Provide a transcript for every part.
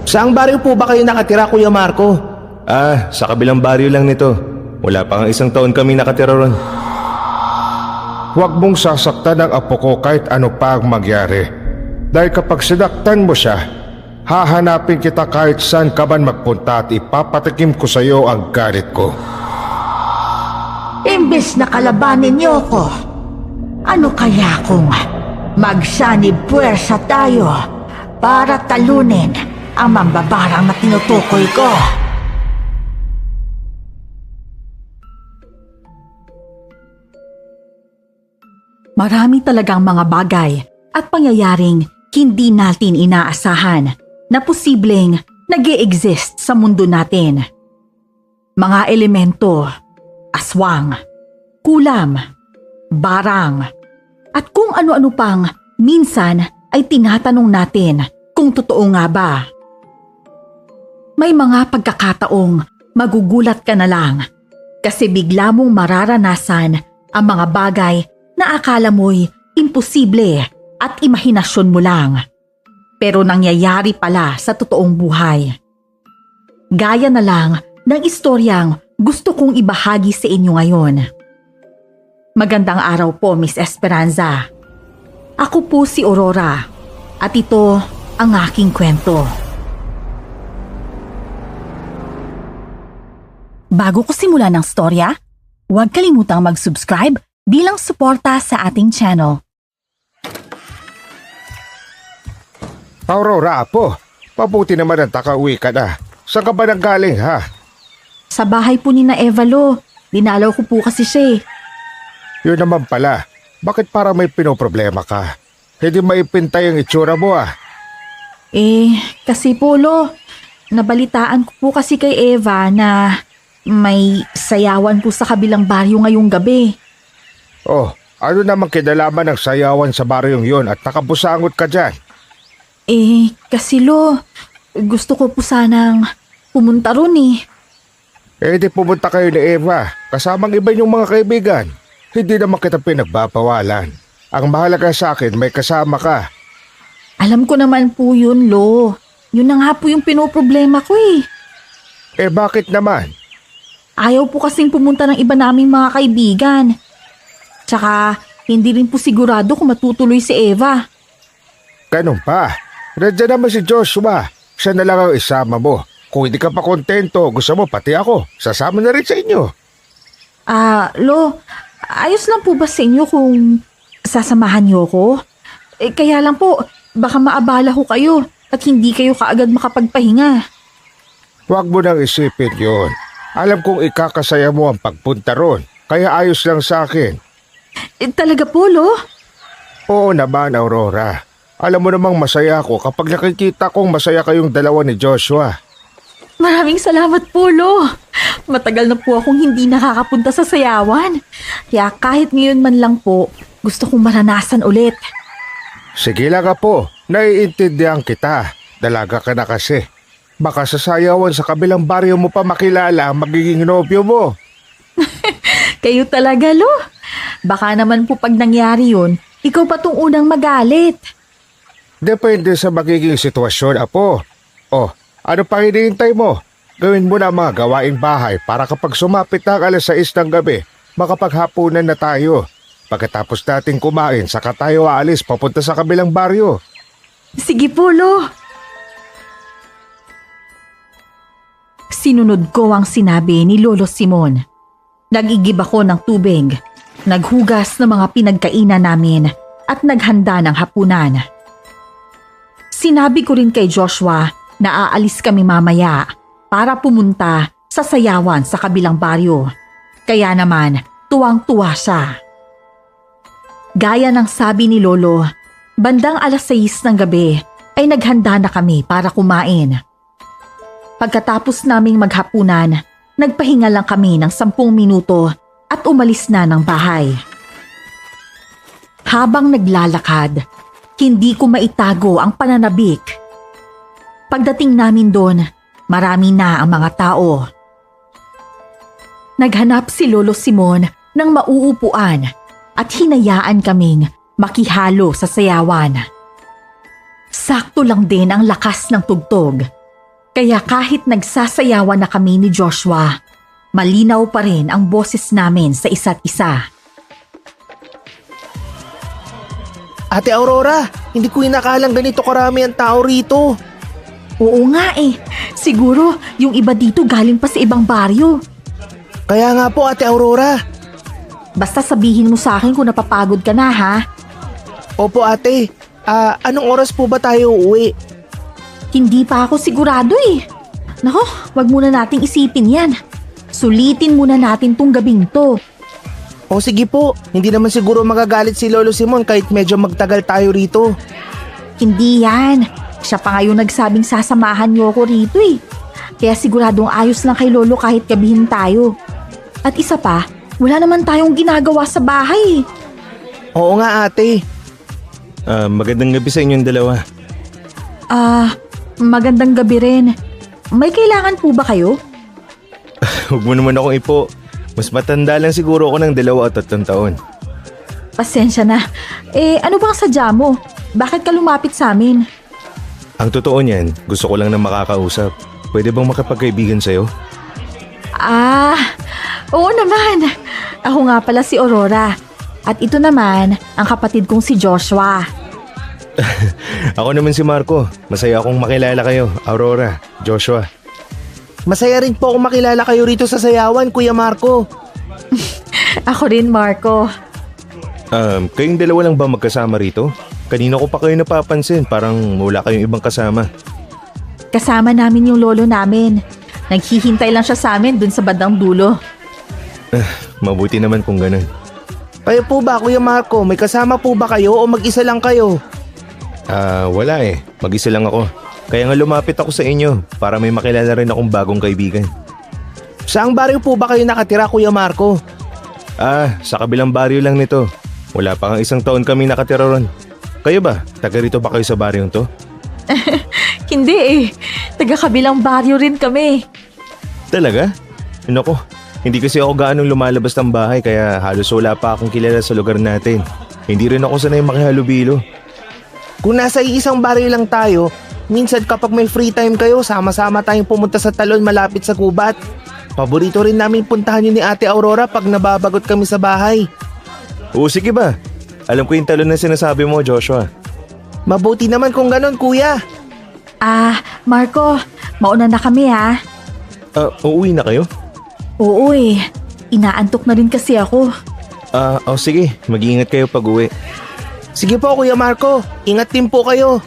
Saang baryo po ba kayo nakatira, Kuya Marco? Sa kabilang baryo lang nito. Wala pa nga 1 taon kami nakatira ron. Huwag mong sasaktan ang apo ko kahit ano pa ang mangyari. Dahil kapag sinaktan mo siya, hahanapin kita kahit saan ka man magpunta at ipapatikim ko sa iyo ang galit ko. Imbes na kalabanin niyo ko, ano kaya kung magsanib puwersa tayo para talunin ang mambabarang na tinutukoy ko? Marami talagang mga bagay at pangyayaring hindi natin inaasahan na posibleng nag-e-exist sa mundo natin. Mga elemento, aswang, kulam, barang, at kung ano-ano pang minsan ay tinatanong natin kung totoo nga ba. May mga pagkakataong magugulat ka na lang kasi bigla mong mararanasan ang mga bagay na akala mo'y imposible at imahinasyon mo lang. Pero nangyayari pala sa totoong buhay. Gaya na lang ng istoryang gusto kong ibahagi sa inyo ngayon. Magandang araw po, Miss Esperanza. Ako po si Aurora at ito ang aking kwento. Bago ko simulan ng storya, huwag kalimutang mag-subscribe bilang suporta sa ating channel. Aurora, apo, mabuti naman ang takauwi ka na. Saan ka ba nanggaling, ha? Sa bahay po ni na Evalo, dinalaw ko po kasi siya. Yun naman pala, bakit para may pinoproblema ka? Hindi maipintay ang itsura mo, Kasi po, nabalitaan ko po kasi kay Eva na may sayawan po sa kabilang baryo ngayong gabi. Oh, ano namang kinalaman ng sayawan sa baryong yon at nakabusangot ka dyan? Kasi gusto ko po sanang pumunta ron . Di pumunta kayo ni Eva, kasamang iba niyong mga kaibigan. Hindi naman kita pinagbabawalan. Ang mahalaga sa akin, may kasama ka. Alam ko naman po yun, Lo. Yun na nga po yung pinoproblema ko . Bakit naman? Ayaw po kasing pumunta ng iba naming mga kaibigan. Tsaka, hindi rin po sigurado kung matutuloy si Eva. Ganun pa. Nandiyan naman si Joshua. Siya na lang ang isama mo. Kung hindi ka pa kontento, gusto mo pati ako. Sasama na rin sa inyo. Lo, ayos lang po ba sa inyo kung sasamahan niyo ko? Kaya lang po, baka maabala ko kayo at hindi kayo kaagad makapagpahinga. Huwag mo nang isipin yun. Alam kong ikakasaya mo ang pagpunta ron. Kaya ayos lang sa akin. Talaga po, Lo? Oo naman, Aurora. Alam mo namang masaya ako kapag nakikita kong masaya kayong dalawa ni Joshua. Maraming salamat po, Lo. Matagal na po akong hindi nakakapunta sa sayawan. Kaya kahit ngayon man lang po, gusto kong maranasan ulit. Sige lang po, naiintindihan kita. Dalaga ka na kasi. Baka sa sayawan sa kabilang baryo mo pa makilala ang magiging nobyo mo. Kayo talaga, Lo. Baka naman po pag nangyari yun, ikaw pa tong unang magalit. Depende sa magiging sitwasyon, apo. Ano pa hinihintay mo? Gawin mo na mga gawaing bahay para kapag sumapit na 6:00 ng gabi, makapaghapunan na tayo. Pagkatapos natin kumain, saka tayo aalis papunta sa kabilang baryo. Sige po, Lo. Sinunod ko ang sinabi ni Lolo Simon. Nag-igib ako ng tubig, naghugas ng mga pinagkainan namin at naghanda ng hapunan. Sinabi ko rin kay Joshua na aalis kami mamaya para pumunta sa sayawan sa kabilang baryo. Kaya naman, tuwang-tuwa siya. Gaya ng sabi ni Lolo, bandang 6:00 ng gabi ay naghanda na kami para kumain. Pagkatapos naming maghapunan, nagpahinga lang kami ng 10 minuto at umalis na ng bahay. Habang naglalakad, hindi ko maitago ang pananabik. Pagdating namin doon, marami na ang mga tao. Naghanap si Lolo Simon ng mauupuan at hinayaan kaming makihalo sa sayawan. Sakto lang din ang lakas ng tugtog Kaya kahit nagsasayawan na kami ni Joshua, malinaw pa rin ang boses namin sa isa't isa. Ate Aurora, hindi ko inakalang ganito karami ang tao rito. Oo nga eh, siguro yung iba dito galing pa sa ibang baryo. Kaya nga po, Ate Aurora. Basta sabihin mo sa akin kung napapagod ka na ha. Opo ate, anong oras po ba tayo uuwi? Hindi pa ako sigurado eh. Nako, wag muna nating isipin yan. Sulitin muna natin tong gabing to. O sige po, hindi naman siguro magagalit si Lolo Simon kahit medyo magtagal tayo rito. Hindi yan. Siya pa nga yung nagsabing sasamahan niyo ako rito eh. Kaya siguradong ayos lang kay Lolo kahit gabihin tayo. At isa pa, wala naman tayong ginagawa sa bahay. Oo nga ate. Magandang gabi sa inyong dalawa. Magandang gabi rin. May kailangan po ba kayo? Huwag mo naman akong ipo. Mas matanda lang siguro ako ng 2 at 3 taon. Pasensya na. Ano bang sadya mo? Bakit ka lumapit sa amin? Ang totoo niyan, gusto ko lang na makakausap. Pwede bang makipagkaibigan sa'yo? Oo naman. Ako nga pala si Aurora. At ito naman, ang kapatid kong si Joshua. Ako naman si Marco. Masaya akong makilala kayo, Aurora, Joshua. Masaya rin po akong makilala kayo rito sa sayawan, Kuya Marco. Ako rin, Marco. Kayong dalawa lang ba magkasama rito? Kanina ko pa kayo napapansin, parang wala kayong ibang kasama. Kasama namin yung lolo namin. Naghihintay lang siya sa amin dun sa bandang dulo. Mabuti naman kung ganun. Kayo po ba, Kuya Marco? May kasama po ba kayo o mag-isa lang kayo? Wala eh. Mag-isa lang ako. Kaya nga lumapit ako sa inyo para may makilala rin akong bagong kaibigan. Saang baryo po ba kayo nakatira, Kuya Marco? Sa kabilang baryo lang nito. Wala pa nga 1 taon kami nakatira ron. Kayo ba? Taga rito ba kayo sa baryong to? Hindi eh. Taga-kabilang baryo rin kami. Talaga? Naku, hindi kasi ako gaanong lumalabas ng bahay kaya halos wala pa akong kilala sa lugar natin. Hindi rin ako sanay makihalubilo. Kung nasa iisang baryo lang tayo, minsan kapag may free time kayo, sama-sama tayong pumunta sa talon malapit sa gubat. Paborito rin namin puntahan yun ni Ate Aurora pag nababagot kami sa bahay. Oo, sige ba? Alam ko yung talon na sinasabi mo, Joshua. Mabuti naman kung ganon, Kuya. Marco, mauna na kami ha. Uuwi na kayo? Oo eh. Inaantok na rin kasi ako. Sige. Mag-iingat kayo pag uwi. Sige po, Kuya Marco. Ingat din po kayo.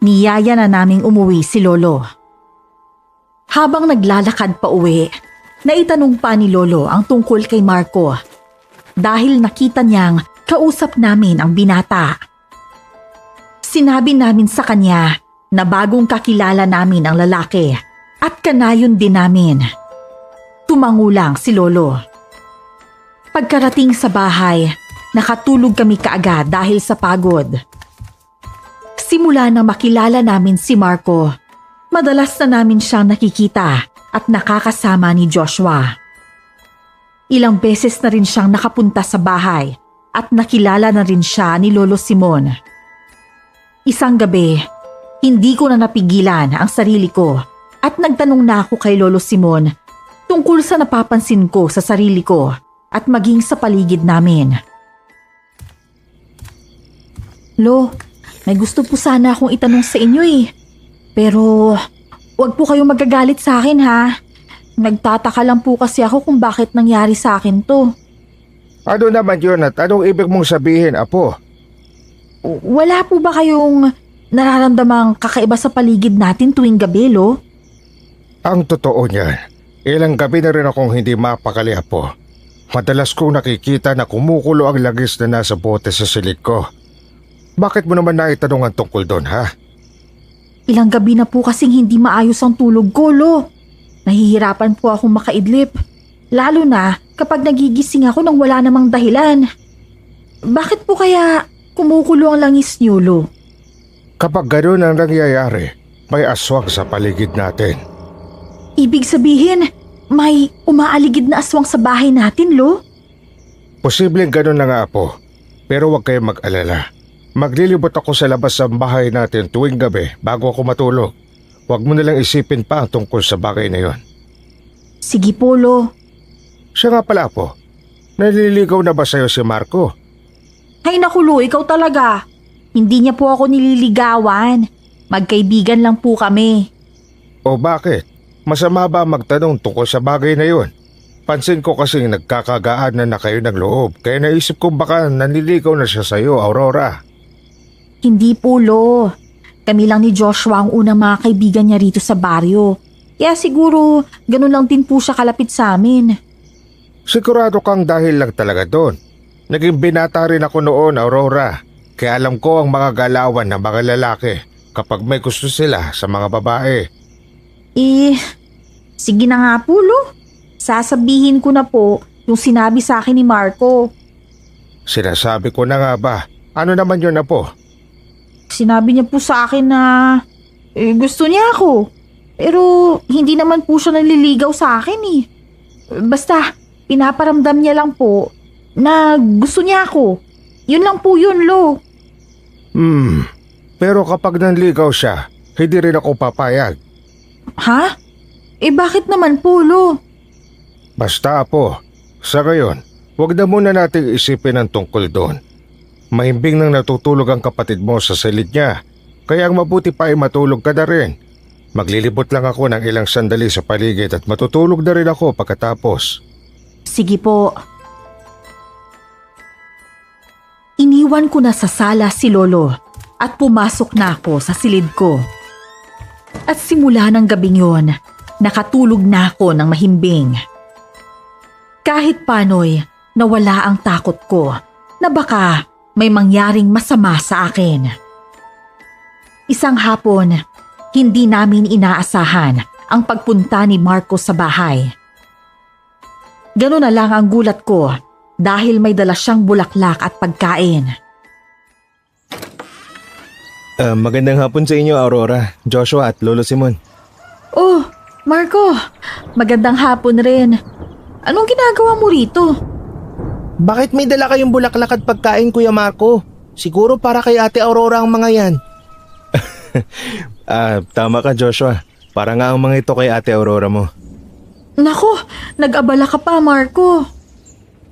Niyaya na naming umuwi si Lolo. Habang naglalakad pa uwi, naitanong pa ni Lolo ang tungkol kay Marco dahil nakita niyang kausap namin ang binata. Sinabi namin sa kanya na bagong kakilala namin ang lalaki at kanayon din namin. Tumangulang si Lolo. Pagkarating sa bahay, nakatulog kami kaagad dahil sa pagod. Simula na makilala namin si Marco, madalas na namin siyang nakikita at nakakasama ni Joshua. Ilang beses na rin siyang nakapunta sa bahay at nakilala na rin siya ni Lolo Simon. Isang gabi, hindi ko na napigilan ang sarili ko at nagtanong na ako kay Lolo Simon tungkol sa napapansin ko sa sarili ko at maging sa paligid namin. Lo, may gusto po sana akong itanong sa inyo eh. Pero wag po kayong magagalit sa akin ha. Nagtataka lang po kasi ako kung bakit nangyari sa akin to. Ano naman yun at anong ibig mong sabihin, Apo? Wala po ba kayong nararamdamang kakaiba sa paligid natin tuwing gabi, Lo? Ang totoo niyan, ilang gabi na rin akong hindi mapakali, Apo. Madalas kong nakikita na kumukulo ang langis na nasa bote sa silid ko. Bakit mo naman naitanong ang tungkol doon, ha? Ilang gabi na po kasing hindi maayos ang tulog ko, Lo. Nahihirapan po akong makaidlip. Lalo na kapag nagigising ako nang wala namang dahilan. Bakit po kaya kumukulo ang langis niyo, Lo? Kapag gano'n ang nangyayari, may aswang sa paligid natin. Ibig sabihin, may umaaligid na aswang sa bahay natin, Lo? Posibleng gano'n na nga, Apo. Pero huwag kayong mag-alala. Maglilibot ako sa labas ng bahay natin tuwing gabi bago ako matulog. Huwag mo nalang isipin pa ang tungkol sa bagay na yon. Sige po, Lo. Siya nga pala po, naliligaw na ba sa'yo si Marco? Ay naku, Lo, ikaw talaga. Hindi niya po ako nililigawan. Magkaibigan lang po kami. O bakit? Masama ba magtanong tungkol sa bagay na yon? Pansin ko kasing nagkakagaan na kayo ng loob, kaya naisip kong baka nanliligaw na siya sa'yo, Aurora. Hindi po, Lo. Kami lang ni Joshua ang unang mga kaibigan niya rito sa baryo. Kaya siguro ganun lang din po siya kalapit sa amin. Sigurado kang dahil lang talaga doon. Naging binata rin ako noon, Aurora. Kaya alam ko ang mga galawan ng mga lalaki kapag may gusto sila sa mga babae. Sige na nga po, Lo. Sasabihin ko na po yung sinabi sa akin ni Marco. Sinasabi ko na nga ba? Ano naman yun na po? Sinabi niya po sa akin na gusto niya ako. Pero hindi naman po siya naliligaw sa akin eh. Basta pinaparamdam niya lang po na gusto niya ako. Yun lang po yun, Lo. Pero kapag nanligaw siya, hindi rin ako papayag. Ha? Bakit naman po, Lo? Basta po, sa ngayon, huwag na muna nating isipin ang tungkol doon. Mahimbing nang natutulog ang kapatid mo sa silid niya, kaya ang mabuti pa ay matulog ka na rin. Maglilibot lang ako ng ilang sandali sa paligid at matutulog na rin ako pagkatapos. Sige po. Iniwan ko na sa sala si Lolo at pumasok na ako sa silid ko. At simula ng gabing yon, nakatulog na ako ng mahimbing. Kahit pano'y nawala ang takot ko na baka may mangyaring masama sa akin. Isang hapon, hindi namin inaasahan ang pagpunta ni Marco sa bahay. Ganun na lang ang gulat ko dahil may dala siyang bulaklak at pagkain. Magandang hapon sa inyo, Aurora, Joshua at Lolo Simon. Oh, Marco, magandang hapon rin. Anong ginagawa mo rito? Bakit may dala kayong bulaklak at pagkain, Kuya Marco? Siguro para kay Ate Aurora ang mga yan. Tama ka, Joshua. Para nga ang mga ito kay Ate Aurora mo. Nako, nag-abala ka pa, Marco.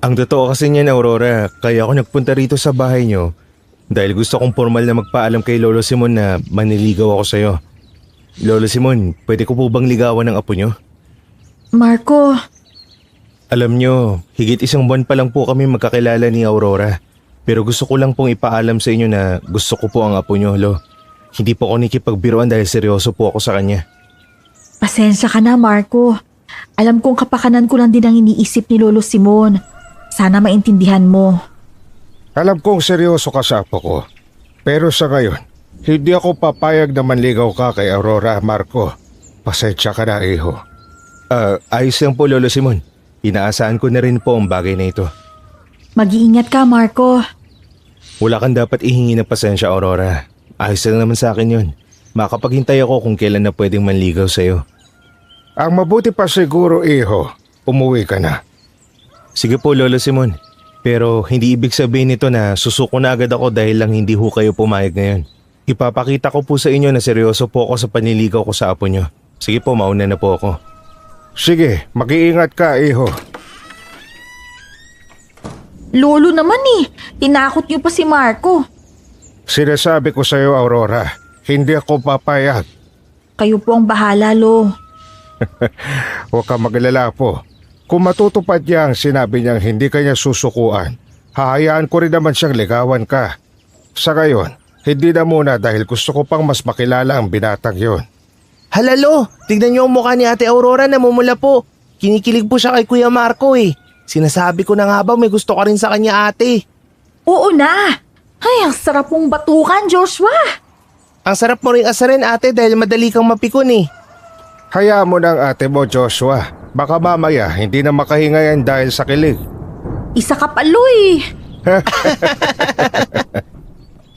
Ang totoo kasi niyan, Aurora, kaya ako nagpunta rito sa bahay niyo dahil gusto kong formal na magpaalam kay Lolo Simon na maniligaw ako sa'yo. Lolo Simon, pwede ko po bang ligawan ng apo niyo? Marco, Alam niyo, higit isang buwan pa lang po kami magkakilala ni Aurora. Pero gusto ko lang pong ipaalam sa inyo na gusto ko po ang apo niyo, Lo. Hindi po ako nakikipagbiruan dahil seryoso po ako sa kanya. pasensya ka na, Marco. Alam kong kapakanan ko lang din ang iniisip ni Lolo Simon. Sana maintindihan mo. Alam kong seryoso ka sa apo ko. Pero sa ngayon, hindi ako papayag na manligaw ka kay Aurora, Marco. Pasensya ka na, iho. Ayos lang po, Lolo Simon. Inaasahan ko na rin po ang bagay na ito. Mag-iingat ka, Marco. Wala kang dapat ihingi ng pasensya, Aurora. Ayos lang naman sa akin yun. Makapaghintay ako kung kailan na pwedeng manligaw sa'yo. Ang mabuti pa siguro, iho, umuwi ka na. Sige po, Lolo Simon. Pero hindi ibig sabihin nito na susuko na agad ako dahil lang hindi ho kayo pumayag ngayon. Ipapakita ko po sa inyo na seryoso po ako sa panliligaw ko sa apo nyo. Sige po, mauna na po ako. Sige, mag-iingat ka, iho. Lolo naman tinakot niyo pa si Marco. Sinasabi ko sa'yo, Aurora, hindi ako papayag. Kayo po ang bahala, Lo. Huwag ka magalala po. Kung matutupad niya ang sinabi niyang hindi kanya susukuan, hahayaan ko rin naman siyang ligawan ka. Sa ngayon, hindi na muna dahil gusto ko pang mas makilala ang binatang yon. Halalo, tignan niyo ang mukha ni Ate Aurora, namumula po. Kinikilig po siya kay Kuya Marco eh. Sinasabi ko na nga ba may gusto ka rin sa kanya, ate. Oo na. Ay, ang sarap mong batukan, Joshua. Ang sarap mo rin asarin, ate, dahil madali kang mapikon eh. Hayaan mo ng ate mo, Joshua. Baka mamaya hindi na makahinga yan dahil sa kilig. Isa ka palo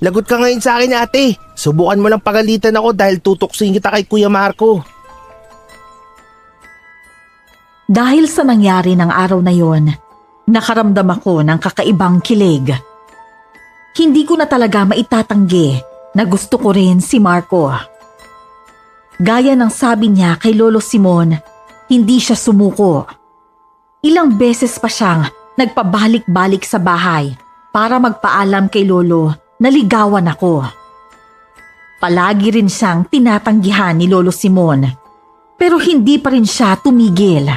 Lagot ka ngayon sa akin, ate. Subukan mo lang pagalitan ako dahil tutuksin kita kay Kuya Marco. Dahil sa nangyari ng araw na yon, nakaramdam ako ng kakaibang kilig. hindi ko na talaga maitatanggi na gusto ko rin si Marco. Gaya ng sabi niya kay Lolo Simon, hindi siya sumuko. Ilang beses pa siyang nagpabalik-balik sa bahay para magpaalam kay Lolo na ligawan ako. Palagi rin siyang tinatanggihan ni Lolo Simon, pero hindi pa rin siya tumigil.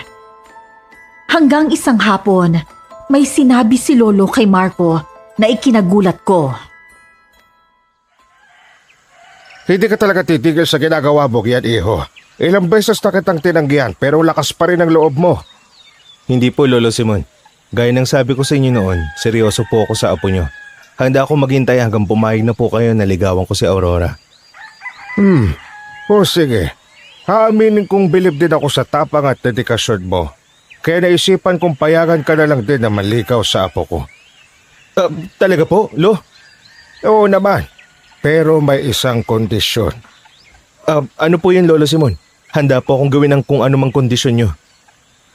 Hanggang isang hapon, may sinabi si Lolo kay Marco na ikinagulat ko. Hindi ka talaga titigil sa ginagawa mo, yan iho. Ilang beses na kitang tinanggihan pero lakas pa rin ang loob mo. Hindi po, Lolo Simon. Gaya ng sabi ko sa inyo noon, seryoso po ako sa apo nyo. Handa ako maghintay hanggang pumayag na po kayo na ligawan ko si Aurora. O sige. Haaminin kong bilib din ako sa tapang at dedikasyon mo. Kaya naisipan kong payagan ka na lang din na maligaw sa apo ko. Talaga po, Lo? Oo naman. Pero may isang kondisyon. Ano po yun, Lolo Simon? Handa po akong gawin ang kung anumang kondisyon nyo.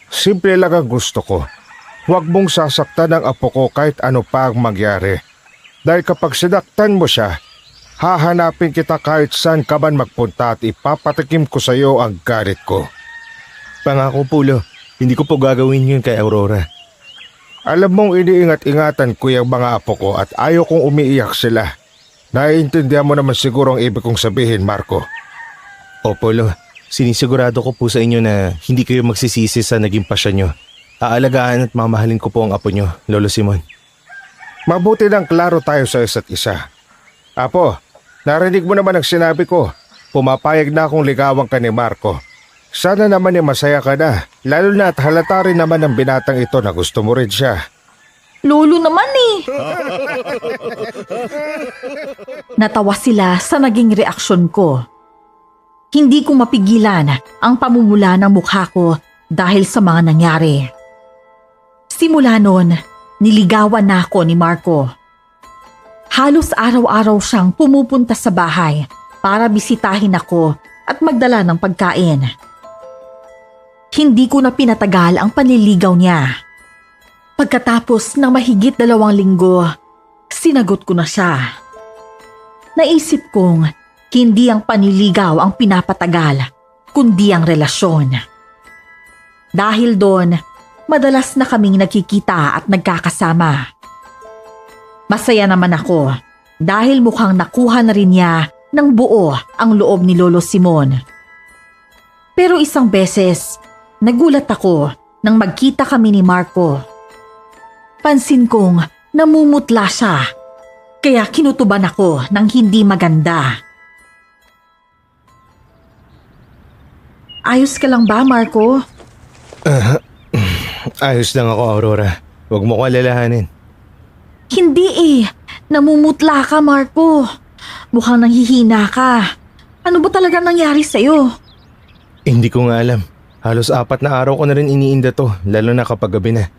Simple lang ang gusto ko. Huwag mong sasaktan ang apo ko kahit ano pa ang mangyari. Dahil kapag sinaktan mo siya, hahanapin kita kahit saan ka man magpunta at ipapatikim ko sa iyo ang galit ko. Pangako po, Lo. Hindi ko po gagawin yun kay Aurora. Alam mong iniingat-ingatan ko yung mga apo ko at ayaw kong umiiyak sila. Naiintindihan mo naman siguro ang ibig kong sabihin, Marco. Opo, Lo. Sinisigurado ko po sa inyo na hindi kayo magsisisi sa naging pasya nyo. Aalagaan at mamahalin ko po ang apo nyo, Lolo Simon. Mabuti nang klaro tayo sa isa't isa. Apo, narinig mo naman ang sinabi ko. Pumapayag na akong ligawan ka ni Marco. Sana naman masaya ka na, lalo na at halata rin naman ng binatang ito na gusto mo rin siya. Lolo naman eh! Natawa sila sa naging reaksyon ko. Hindi ko mapigilan ang pamumula ng mukha ko dahil sa mga nangyari. Simula noon, niligawan na ako ni Marco. Halos araw-araw siyang pumupunta sa bahay para bisitahin ako at magdala ng pagkain. Hindi ko na pinatagal ang panliligaw niya. Pagkatapos ng mahigit 2 linggo, sinagot ko na siya. Naisip kong hindi ang panliligaw ang pinapatagal, kundi ang relasyon. Dahil doon, madalas na kaming nagkikita at nagkakasama. Masaya naman ako dahil mukhang nakuha na rin niya ng buo ang loob ni Lolo Simon. Pero isang beses, nagulat ako nang magkita kami ni Marco. Pansin kong namumutla siya, kaya kinutuban ako ng hindi maganda. Ayos ka lang ba, Marco? Ayos lang ako, Aurora. Huwag mo ko alalahanin. Hindi eh. Namumutla ka, Marco. Mukhang nanghihina ka. Ano ba talaga nangyari sa'yo? Hindi ko nga alam. Halos 4 na araw ko na rin iniinda to, lalo na kapag gabi na.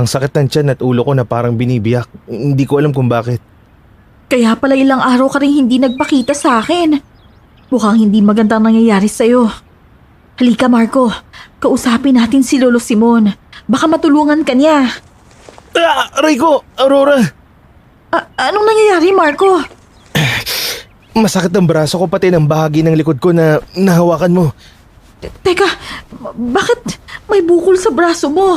Ang sakit ng tiyan at ulo ko na parang binibiyak. Hindi ko alam kung bakit. Kaya pala ilang araw ka rin hindi nagpakita sa akin. Mukhang hindi magandang nangyayari sa'yo. Halika, Marco. Kausapin natin si Lolo Simon. Baka matulungan ka niya. Aray ko! Aurora! Anong nangyayari, Marco? Masakit ang braso ko pati ng bahagi ng likod ko na nahawakan mo. Teka, bakit may bukol sa braso mo?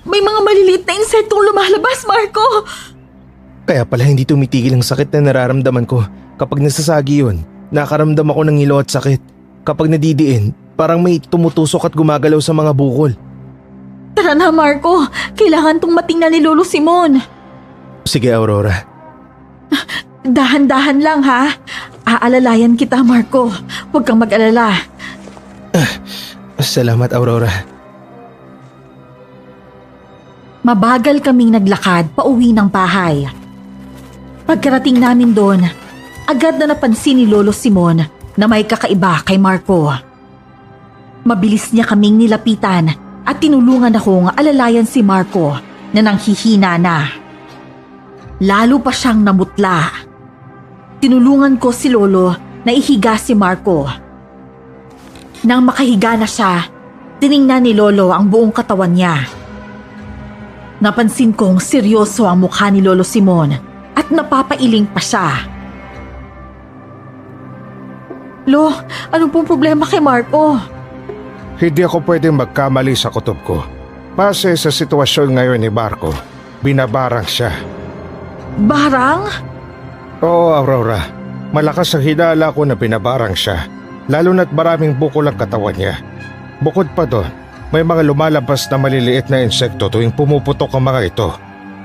May mga maliliit na insektong lumalabas, Marco! Kaya pala hindi tumitigil ang sakit na nararamdaman ko. Kapag nasasagi yun, nakaramdam ako ng ngilo at sakit. Kapag nadidiin, parang may tumutusok at gumagalaw sa mga bukol. Tara na, Marco. Kailangan tong matingnan ni Lolo Simon. Sige, Aurora. Dahan-dahan lang, ha? Aalalayan kita, Marco. Huwag kang mag-alala. Salamat, Aurora. Mabagal kaming naglakad pauwi ng bahay. Pagkarating namin doon, agad na napansin ni Lolo Simon na may kakaiba kay Marco. Mabilis niya kaming nilapitan at tinulungan akong alalayan si Marco na nanghihina na. Lalo pa siyang namutla. Tinulungan ko si Lolo na ihiga si Marco. Nang makahiga na siya, tiningnan ni Lolo ang buong katawan niya. Napansin kong seryoso ang mukha ni Lolo Simon at napapailing pa siya. Lo, ano pong problema kay Marco? Hindi ako pwedeng magkamali sa kutob ko. Base sa sitwasyon ngayon ni Marco, binabarang siya. Barang? Oo, Aurora. Malakas ang hinala ko na binabarang siya, lalo na't maraming bukol ang katawan niya. Bukod pa doon, may mga lumalabas na maliliit na insekto tuwing pumuputok ang mga ito.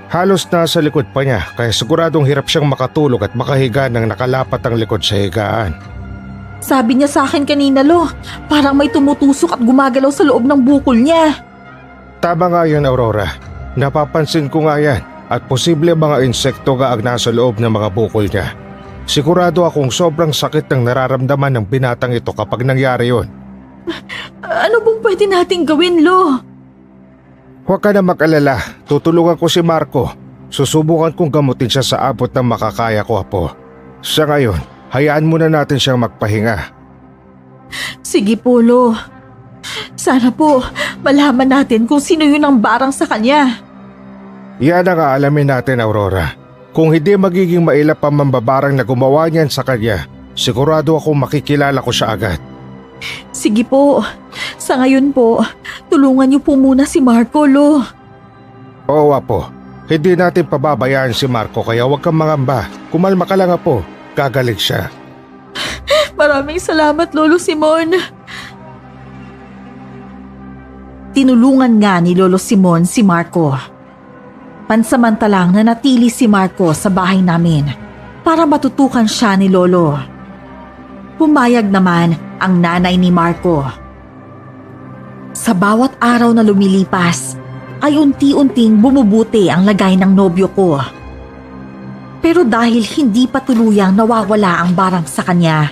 Halos nasa likod pa niya, kaya siguradong hirap siyang makatulog at makahiga nang nakalapat ang likod sa higaan. Sabi niya sa akin kanina, Lo, parang may tumutusok at gumagalaw sa loob ng bukol niya. Tama nga yun, Aurora. Napapansin ko nga yan at posible mga insekto nga ang nasa loob ng mga bukol niya. Sigurado akong sobrang sakit ng nararamdaman ng binatang ito kapag nangyari yun. Ano bang pwede nating gawin, Lo? Huwag ka na mag-alala, tutulungan ko si Marco. Susubukan kong gamutin siya sa abot ng makakaya ko, Apo. Sa ngayon, hayaan muna natin siyang magpahinga. Sige po, Lo. Sana po malaman natin kung sino yun ang barang sa kanya. Yan ang aalamin natin, Aurora. Kung hindi magiging mailap ang mambabarang na gumawa niyan sa kanya, sigurado akong makikilala ko siya agad. Sige po. Sa ngayon po, tulungan niyo po muna si Marco, Lo. Oo, Apo. Hindi natin pababayaan si Marco kaya huwag kang mangamba. Kumalma ka lang, Apo. Gagaling siya. Maraming salamat, Lolo Simon. Tinulungan nga ni Lolo Simon si Marco. Pansamantalang nanatili si Marco sa bahay namin para matutukan siya ni Lolo. Pumayag naman ang nanay ni Marco. Sa bawat araw na lumilipas ay unti-unting bumubuti ang lagay ng nobyo ko. Pero dahil hindi pa tuluyang nawawala ang barang sa kanya,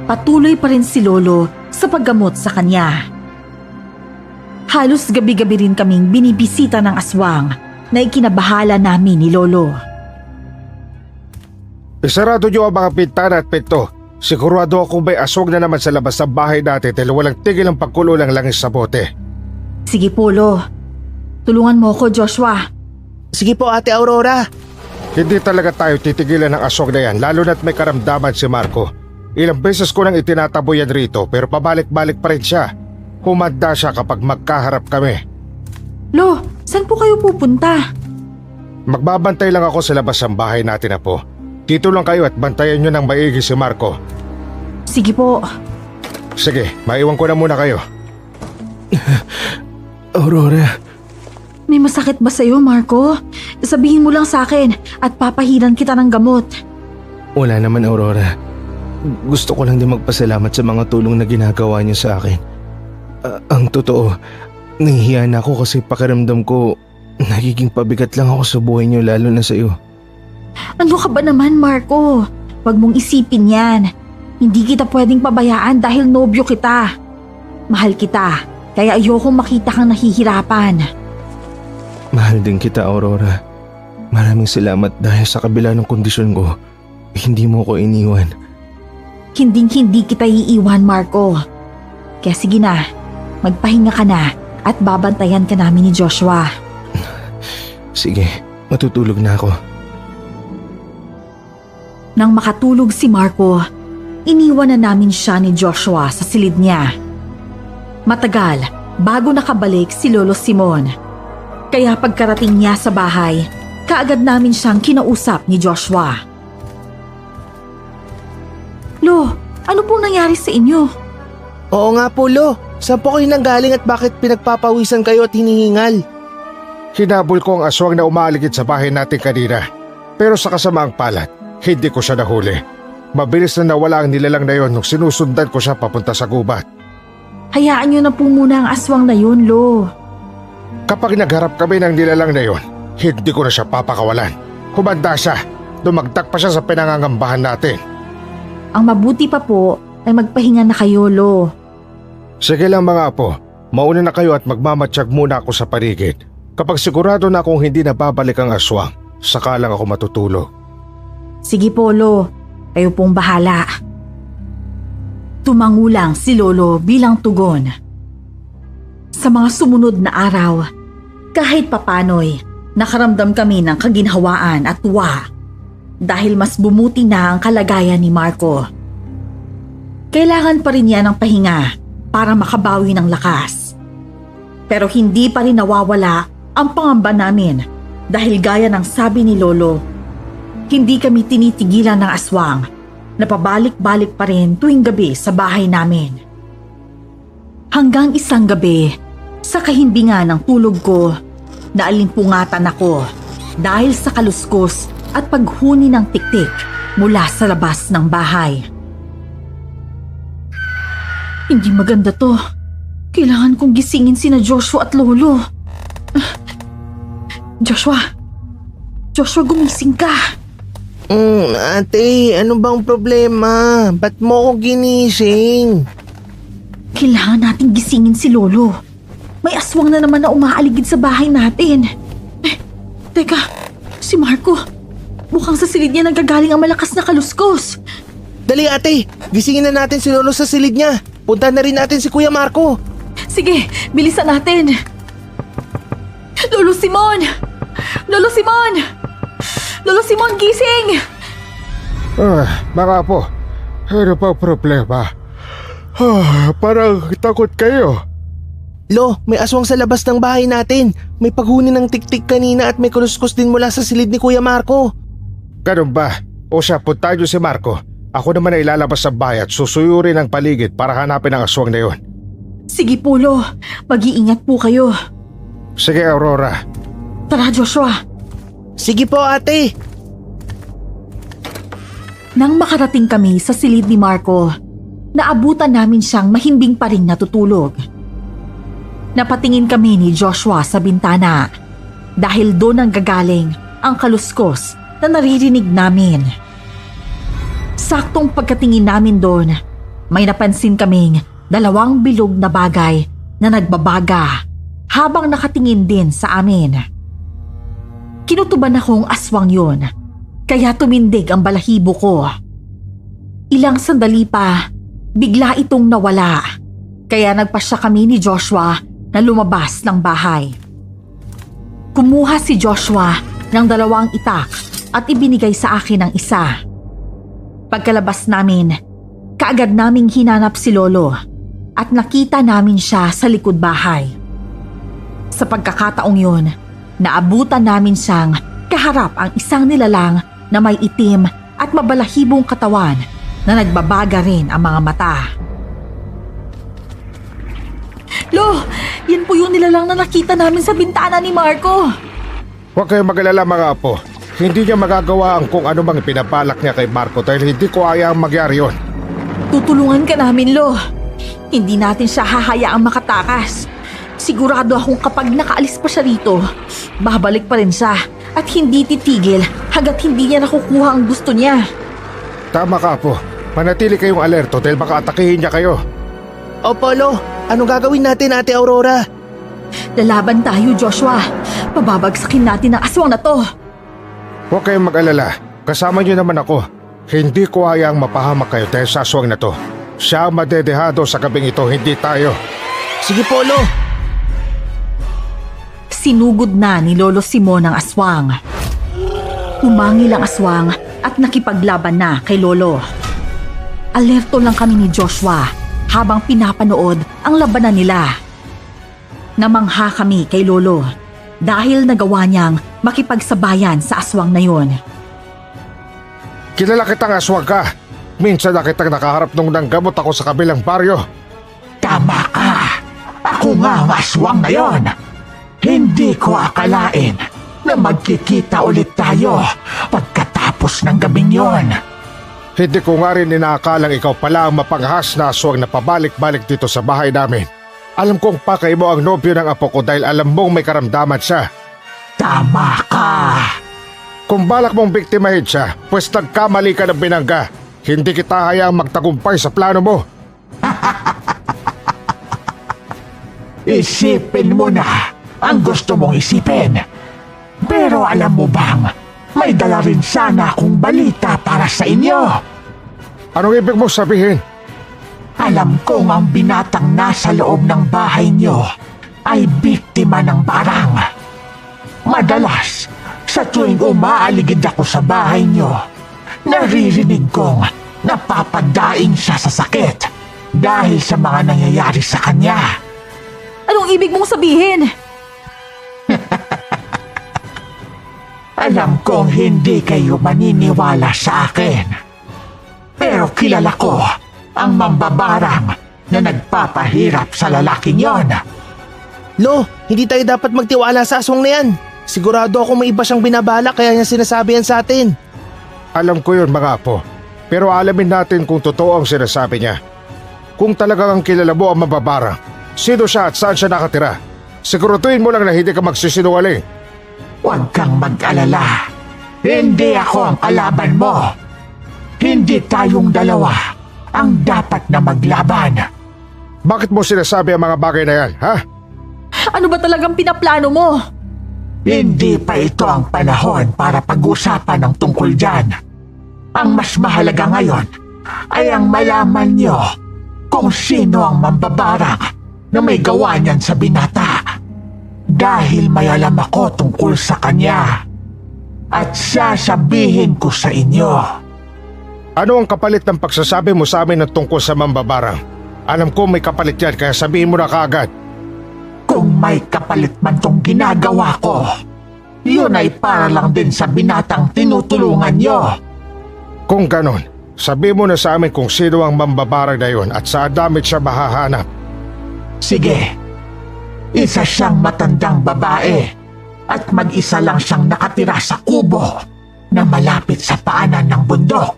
patuloy pa rin si Lolo sa paggamot sa kanya. Halos gabi-gabi rin kaming binibisita ng aswang na ikinabahala namin ni Lolo. Isarado niyo ang mga pintana at pinto. Sigurado akong may aswang na naman sa labas ng bahay natin dahil walang tigil ang pagkulo ng langis sa bote. Sige po, Lo. Tulungan mo ko, Joshua. Sige po, Ate Aurora. Hindi talaga tayo titigilan ng aswang na yan lalo na't may karamdaman si Marco. Ilang beses ko nang itinatabo yan rito pero pabalik-balik pa rin siya. Humanda siya kapag magkaharap kami. Lo, saan po kayo pupunta? Magbabantay lang ako sa labas ng bahay natin, Apo. Dito lang kayo at bantayan nyo ng maigi si Marco. Sige po. Sige, maiwan ko na muna kayo. Aurora, May masakit ba sa'yo, Marco? Sabihin mo lang sa akin at papahiran kita ng gamot. wala naman, Aurora. Gusto ko lang din magpasalamat sa mga tulong na ginagawa niyo sa akin. Ang totoo, nahihiya na ako kasi pakiramdam ko nagiging pabigat lang ako sa buhay niyo lalo na sa iyo. Ano ka ba naman, Marco? Huwag mong isipin yan. Hindi kita pwedeng pabayaan dahil nobyo kita. Mahal kita, kaya ayokong makita kang nahihirapan. Mahal din kita, Aurora. Maraming salamat dahil sa kabila ng kondisyon ko, hindi mo ko iniwan. Hinding-hindi kita iiwan, Marco. Kaya sige na, magpahinga ka na at babantayan ka namin ni Joshua. Sige, matutulog na ako. Nang makatulog si Marco, iniwan na namin siya ni Joshua sa silid niya. Matagal bago nakabalik si Lolo Simon. Kaya pagkarating niya sa bahay, kaagad namin siyang kinausap ni Joshua. Lo, ano pong nangyari sa inyo? Oo nga po, Lo. Saan po kayo nanggaling at bakit pinagpapawisan kayo at hinihingal? Hinabol ko ang aswang na umaaligid sa bahay natin kanina. Pero sa kasamaang palad, hindi ko siya nahuli. Mabilis na nawala ang nilalang na yon nung sinusundan ko siya papunta sa gubat. Hayaan niyo na po muna ang aswang na yun, Lo. Kapag nagharap kami ng nilalang na yon, hindi ko na siya papakawalan. Humanda siya. Dumagdag pa siya sa pinangangambahan natin. Ang mabuti pa po ay magpahinga na kayo, Lo. Sige lang mga apo, mauna na kayo at magmamatsyag muna ako sa paligid. Kapag sigurado na akong hindi na babalik ang aswang, saka lang ako matutulog. Sige po, Lo. Kayo pong bahala. Tumangulang si Lolo bilang tugon. Sa mga sumunod na araw, kahit papano'y Nakaramdam kami ng kaginhawaan at tuwa dahil mas bumuti na ang kalagayan ni Marco. Kailangan pa rin niya ng pahinga para makabawi ng lakas. Pero hindi pa rin nawawala ang pangamba namin dahil gaya ng sabi ni Lolo, hindi kami tinitigilan ng aswang na pabalik-balik pa rin tuwing gabi sa bahay namin. Hanggang isang gabi, sa kahimbingan ng tulog ko, naalimpungatan ako dahil sa kaluskos at paghuni ng tiktik mula sa labas ng bahay. Hindi maganda to. Kailangan kong gisingin sina Joshua at Lolo. Joshua, gumising ka. Ate, ano bang problema? Ba't mo ko ginising? Kailangan nating gisingin si Lolo. May aswang na naman na umaaligid sa bahay natin. Teka, si Marco. Mukhang sa silid niya nanggagaling ang malakas na kaluskos. Dali ate, gisingin na natin si Lolo sa silid niya. Punta na rin natin si Kuya Marco. Sige, bilisan natin. Lolo Simon! Lolo Simon! Lolo Simon, gising! Mga apo, ano pa problema? Parang takot kayo. Lo, may aswang sa labas ng bahay natin. May paghuni ng tiktik kanina at may kaluskos din mula sa silid ni Kuya Marco. Ganun ba? O siya, puntahan niyo si Marco. Ako naman ay ilalabas sa bahay at susuyurin ang paligid para hanapin ang aswang na yun. Sige po, Lo. Mag-iingat po kayo. Sige, Aurora. Tara, Joshua. Sige po ate. Nang makarating kami sa silid ni Marco, naabutan namin siyang mahimbing pa rin natutulog. Napatingin kami ni Joshua sa bintana dahil doon ang gagaling ang kaluskos na naririnig namin. Saktong pagkatingin namin doon, may napansin kaming dalawang bilog na bagay na nagbabaga habang nakatingin din sa amin. Kinutuban akong aswang yun, kaya tumindig ang balahibo ko. Ilang sandali pa, bigla itong nawala, kaya nagpasya kami ni Joshua na lumabas ng bahay. Kumuha si Joshua ng 2 itak at ibinigay sa akin ang isa. Pagkalabas namin, kaagad naming hinanap si Lolo at nakita namin siya sa likod bahay. Sa pagkakataong yun, naabutan namin siyang kaharap ang isang nilalang na may itim at mabalahibong katawan na nagbabaga rin ang mga mata. Lo, yan po yung nilalang na nakita namin sa bintana ni Marco. Huwag kayong mag-alala mga apo. Hindi niya magagawa ang kung ano mang pinabalak niya kay Marco dahil hindi ko ayaang magyari yun. Tutulungan ka namin, Lo. Hindi natin siya hahayaang makatakas. Sigurado akong kapag nakaalis pa siya rito, babalik pa rin siya at hindi titigil hanggat hindi niya nakukuha ang gusto niya. Tama ka apo. Manatili kayong alerto dahil baka atakihin niya kayo. Opo Lo, anong gagawin natin Ate Aurora? Lalaban tayo, Joshua. Pababagsakin natin ang aswang na to. Huwag kayong mag-alala. Kasama niyo naman ako. Hindi ko hayaang mapahamak kayo dahil sa aswang na to. Siya ang madedehado sa gabing ito, hindi tayo. Sige po Lo. Sinugod na ni Lolo Simon ang aswang. Umangil ang aswang at nakipaglaban na kay Lolo. Alerto lang kami ni Joshua habang pinapanood ang labanan nila. Namangha kami kay Lolo dahil nagawa niyang makipagsabayan sa aswang na yon. Kilala kitang aswang ka. Minsan na kitang nakaharap nung nanggamot ako sa kabilang baryo. Tama ka. Ako nga ang aswang na yon. Hindi ko akalain na magkikita ulit tayo pagkatapos ng gabing yon. Hindi ko nga rin inaakalang ikaw pala ang mapanghas na aswang na pabalik-balik dito sa bahay namin. Alam kong pakay mo ang nobyo ng apo ko dahil alam mong may karamdaman siya. Tama ka. Kung balak mong biktimahin siya, pues nagkamali ka ng binangga. Hindi kita hayaang magtagumpay sa plano mo. Isipin mo na ang gusto mong isipin. Pero alam mo bang, may dala rin sana akong balita para sa inyo. Anong ibig mo sabihin? Alam kong ang binatang nasa loob ng bahay nyo ay biktima ng barang. Madalas, sa tuwing umaaligid ako sa bahay niyo, naririnig kong napapadaing siya sa sakit dahil sa mga nangyayari sa kanya. Anong ibig mong sabihin? Alam kong hindi kayo maniniwala sa akin. Pero kilala ko ang mambabarang na nagpapahirap sa lalaking yon. Lo, hindi tayo dapat magtiwala sa aswang na yan. Sigurado ako may iba siyang binabala kaya niya sinasabi yan sa atin. Alam ko yun mga apo, pero alamin natin kung totoo ang sinasabi niya. Kung talagang kilala mo ang mababarang, sino siya at saan siya nakatira? Siguraduhin mo lang na hindi ka magsisinungaling. Huwag kang mag-alala. Hindi ako ang kalaban mo. Hindi tayong dalawa ang dapat na maglaban. Bakit mo sinasabi ang mga bagay na yan, ha? Ano ba talagang pinaplano mo? Hindi pa ito ang panahon para pag-usapan ng tungkol dyan. Ang mas mahalaga ngayon ay ang malaman niyo kung sino ang mambabarang na may gawa niyan sa binata. Dahil may alam ako tungkol sa kanya. At sasabihin ko sa inyo. Ano ang kapalit ng pagsasabi mo sa amin ng tungkol sa mambabarang? Alam ko may kapalit yan kaya sabihin mo na kaagad. Kung may kapalit man tong ginagawa ko, yun ay para lang din sa binatang tinutulungan nyo. Kung ganon, sabihin mo na sa amin kung sino ang mambabarang na yun at saan damit siya mahahanap. Sige. Isa siyang matandang babae at mag-isa lang siyang nakatira sa kubo na malapit sa paanan ng bundok.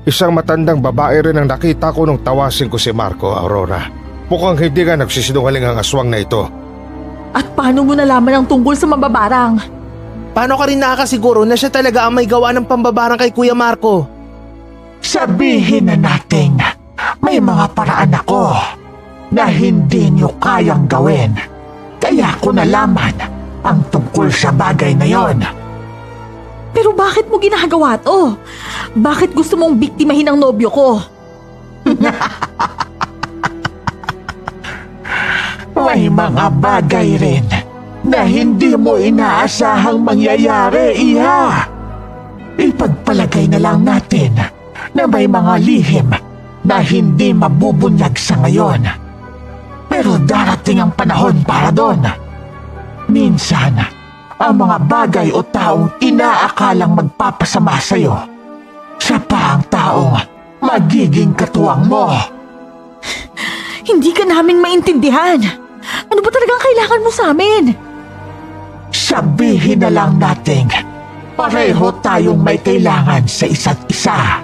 Isang matandang babae rin ang nakita ko nung tawasin ko si Marco, Aurora. Mukhang hindi nga nagsisinungaling ang aswang na ito. At paano mo nalaman ang tungkol sa mambabarang? Paano ka rin nakakasiguro na siya talaga ang may gawa ng pambabarang kay Kuya Marco? Sabihin na natin, may mga paraan ako na hindi niyo kayang gawin. Kaya ko nalaman ang tungkol sa bagay na yon. Pero bakit mo ginagawa to? Bakit gusto mong biktimahin ang nobyo ko? May mga bagay rin na hindi mo inaasahang mangyayari, Iha. Ipagpalagay na lang natin na may mga lihim na hindi mabubunyag sa ngayon. Pero darating ang panahon para doon. Minsan, ang mga bagay o taong inaakalang magpapasama sa'yo, siya pa ang taong magiging katuwang mo. Hindi ka namin maintindihan. Ano ba talagang kailangan mo sa amin? Sabihin na lang natin, pareho tayong may kailangan sa isa't isa.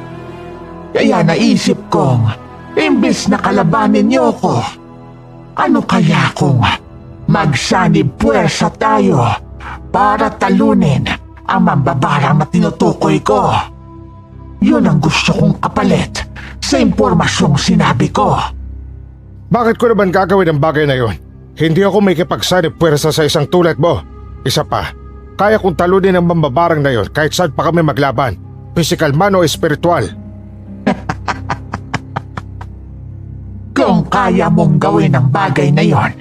Kaya naisip kong, imbis na kalabanin niyo ko, ano kaya kung magsanib puwersa tayo para talunin ang mambabarang na tinutukoy ko? Yun ang gusto kong kapalit sa impormasyong sinabi ko. Bakit ko naman gagawin ang bagay na yon? Hindi ako may kipagsanib puwersa sa isang tulad mo. Isa pa, kaya kong talunin ang mambabarang na yon kahit saan pa kami maglaban, physical man o espiritual. Kung kaya mong gawin ang bagay na yon,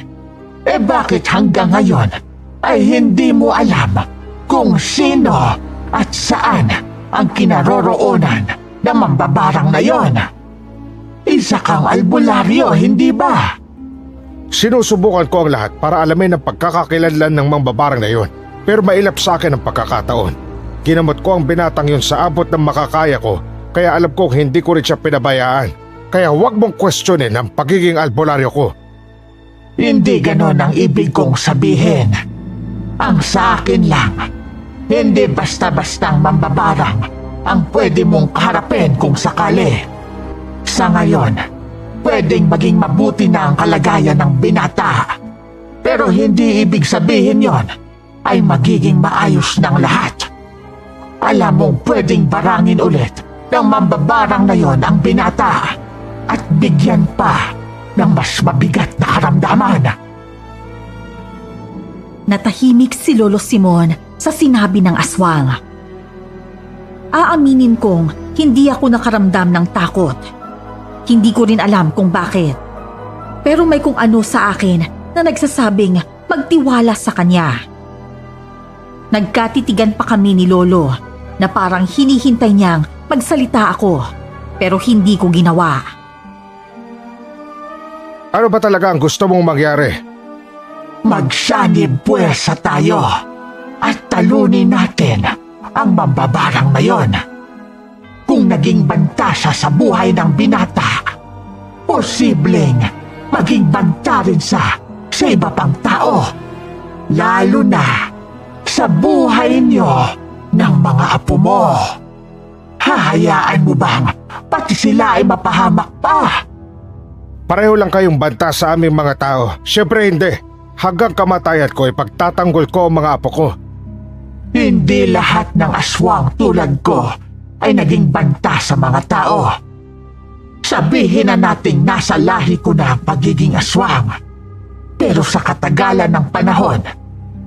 bakit hanggang ngayon ay hindi mo alam kung sino at saan ang kinaroroonan ng mambabarang na yon? Isa kang albularyo, hindi ba? Sinusubukan ko ang lahat para alamin ang pagkakakilanlan ng mambabarang na yon, pero mailap sa akin ang pagkakataon. Ginamot ko ang binatang yon sa abot ng makakaya ko, kaya alam kong hindi ko rin siya pinabayaan. Kaya huwag mong questionin ang pagiging albularyo ko. Hindi ganon ang ibig kong sabihin. Ang sa akin lang, hindi basta-bastang mambabarang ang pwede mong kaharapin kung sakali. Sa ngayon, pwedeng maging mabuti na ang kalagayan ng binata. Pero hindi ibig sabihin yon ay magiging maayos ng lahat. Alam mong pwedeng barangin ulit ng mambabarang na yon ang binata at bigyan pa ng mas mabigat na karamdaman. Natahimik si Lolo Simon sa sinabi ng aswang. Aaminin kong hindi ako nakaramdam ng takot. Hindi ko rin alam kung bakit. Pero may kung ano sa akin na nagsasabing magtiwala sa kanya. Nagkatitigan pa kami ni Lolo na parang hinihintay niyang magsalita ako pero hindi ko ginawa. Ano ba talaga ang gusto mong mangyari? Magsanib puwersa tayo at talunin natin ang mambabarang na yon. Kung naging banta siya sa buhay ng binata, posibleng maging banta rin sa iba pang tao, lalo na sa buhay niyo ng mga apo mo. Hahayaan mo bang pati sila ay mapahamak pa? Pareho lang kayong banta sa aming mga tao. Siyempre hindi. Hanggang kamatayan ko ipagtatanggol ko ang mga apo ko. Hindi lahat ng aswang tulad ko ay naging banta sa mga tao. Sabihin na nating nasa lahi ko na ang pagiging aswang. Pero sa katagalan ng panahon,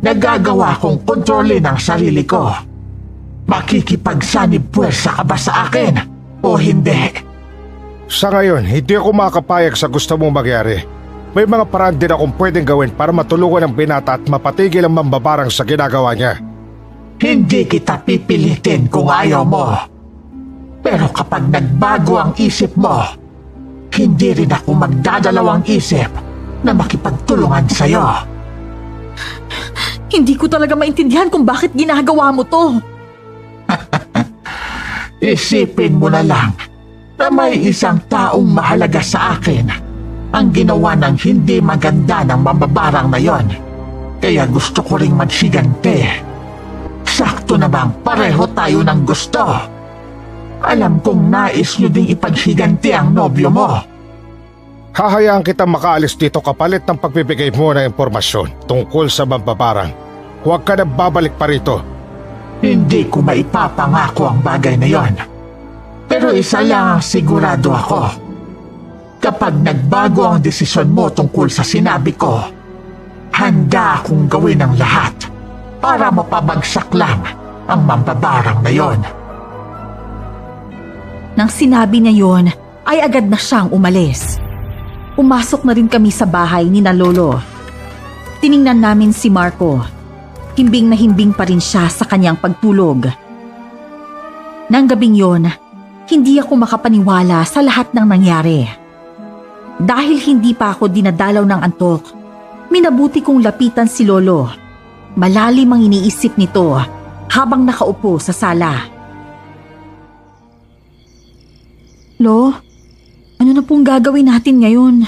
nagagawa kong kontrolin ang sarili ko. Makikipagsanib puwersa ka ba sa akin o hindi? Sa ngayon, hindi ako makakapayag sa gusto mong mangyari. May mga paraan din akong pwedeng gawin para matulungan ang binata at mapatigil ang mambabarang sa ginagawa niya. Hindi kita pipilitin kung ayaw mo. Pero kapag nagbago ang isip mo, hindi rin ako magdadalawang isip na makipagtulungan sa'yo. Hindi ko talaga maintindihan kung bakit ginagawa mo to. Isipin mo na lang na may isang taong mahalaga sa akin ang ginawa ng hindi maganda ng mambabarang na yon. Kaya gusto ko ring magsigante. Sakto na bang pareho tayo ng gusto? Alam kong nais nyo ding ipagsigante ang nobyo mo. Hahayaan kita makaalis dito kapalit ng pagbibigay mo ng impormasyon tungkol sa mambabarang. Huwag ka na babalik pa rito. Hindi ko maipapangako ang bagay na yon. Pero isa lang ang sigurado ako. Kapag nagbago ang desisyon mo tungkol sa sinabi ko, handa akong gawin ang lahat para mapabagsak lang ang mambabarang na yon. Nang sinabi niya yon, ay agad na siyang umalis. Pumasok na rin kami sa bahay ni na Lolo. Tiningnan namin si Marco. Himbing na himbing pa rin siya sa kanyang pagtulog. Nang gabing yon, hindi ako makapaniwala sa lahat ng nangyari. Dahil hindi pa ako dinadalaw ng antok, minabuti kong lapitan si Lolo. Malalim ang iniisip nito habang nakaupo sa sala. Lo, ano na pong gagawin natin ngayon?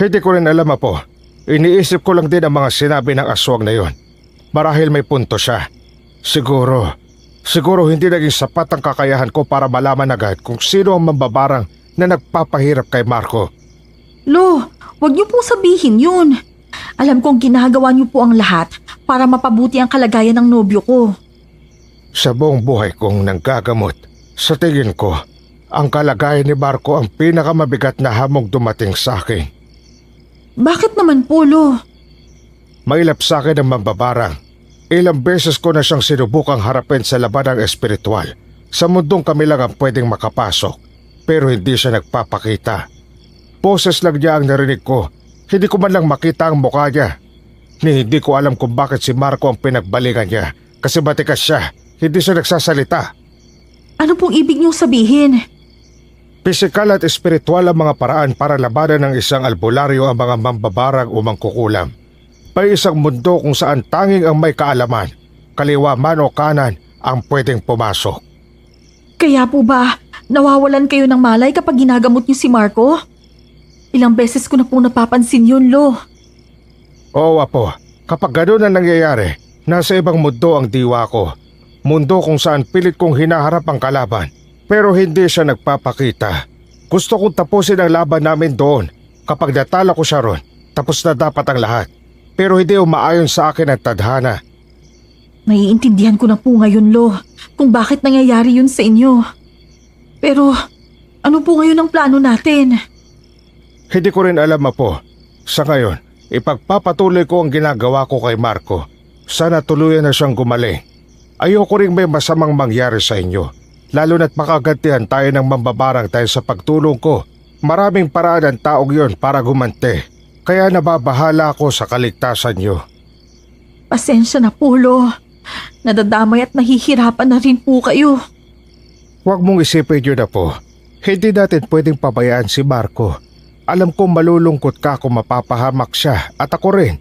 Hindi ko rin alam, Apo. Iniisip ko lang din ang mga sinabi ng aswang na yon. Marahil may punto siya. Siguro hindi naging sapat ang kakayahan ko para malaman agad kung sino ang mambabarang na nagpapahirap kay Marco. Lo, wag niyo pong sabihin yun. Alam kong ginagawa niyo po ang lahat para mapabuti ang kalagayan ng nobyo ko. Sa buong buhay kong nanggagamot, sa tingin ko, ang kalagayan ni Marco ang pinakamabigat na hamong dumating sa akin. Bakit naman po, Lo? Mailap sa akin ang mambabarang. Ilang beses ko na siyang sinubukang harapin sa labanang espiritual. Sa mundong kami lang ang pwedeng makapasok, pero hindi siya nagpapakita. Boses lang niya ang narinig ko. Hindi ko man lang makita ang mukha niya. Hindi ko alam kung bakit si Marco ang pinagbalingan niya. Kasi matikas siya, hindi siya nagsasalita. Ano pong ibig niyong sabihin? Pisikal at espiritual ang mga paraan para labanan ng isang albularyo ang mga mambabarang o mangkukulam. May isang mundo kung saan tanging ang may kaalaman, kaliwa man o kanan, ang pwedeng pumasok. Kaya po ba nawawalan kayo ng malay kapag ginagamot niyo si Marco? Ilang beses ko na po napapansin yun, Lo. Oo, Apo. Kapag gano'n ang nangyayari, nasa ibang mundo ang diwa ko. Mundo kung saan pilit kong hinaharap ang kalaban, pero hindi siya nagpapakita. Gusto kong tapusin ang laban namin doon. Kapag natala ko siya ron, tapos na dapat ang lahat. Pero hindi umaayon sa akin ang tadhana. Naiintindihan ko na po ngayon, Lo, kung bakit nangyayari yun sa inyo. Pero ano po ngayon ang plano natin? Hindi ko rin alam, Apo. Sa ngayon, ipagpapatuloy ko ang ginagawa ko kay Marco. Sana tuluyan na siyang gumaling. Ayoko rin may masamang mangyari sa inyo. Lalo na't makagantihan tayo ng mambabarang dahil sa pagtulong ko. Maraming paraan ang taong yon para gumanti. Kaya nababahala ako sa kaligtasan niyo. Pasensya na po, Lo. Nadadamay at nahihirapan na rin po kayo. Huwag mong isipin yun, Apo. Hindi natin pwedeng pabayaan si Marco. Alam kong malulungkot ka kung mapapahamak siya at ako rin.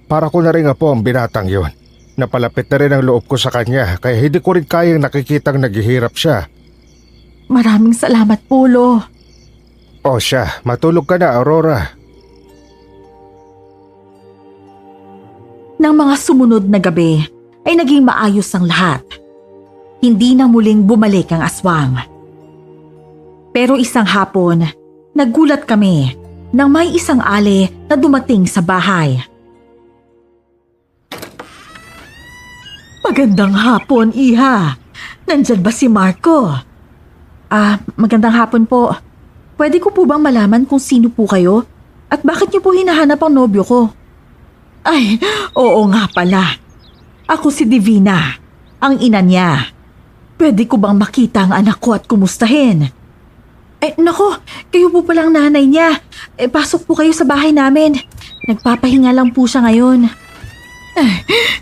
Para ko na rin, Apo, ang binatang yon. Napalapit na rin ang loob ko sa kanya kaya hindi ko rin kayang nakikitang naghihirap siya. Maraming salamat po, Lo. O siya, matulog ka na, Aurora. Nang mga sumunod na gabi ay naging maayos ang lahat. Hindi na muling bumalik ang aswang. Pero isang hapon, nagulat kami nang may isang ale na dumating sa bahay. Magandang hapon, Iha. Nandyan ba si Marco? Magandang hapon po. Pwede ko po bang malaman kung sino po kayo? At bakit niyo po hinahanap ang nobyo ko? Ay, oo nga pala. Ako si Divina, ang ina niya. Pwede ko bang makita ang anak ko at kumustahin? Nako, kayo po palang nanay niya. Pasok po kayo sa bahay namin. Nagpapahinga lang po siya ngayon.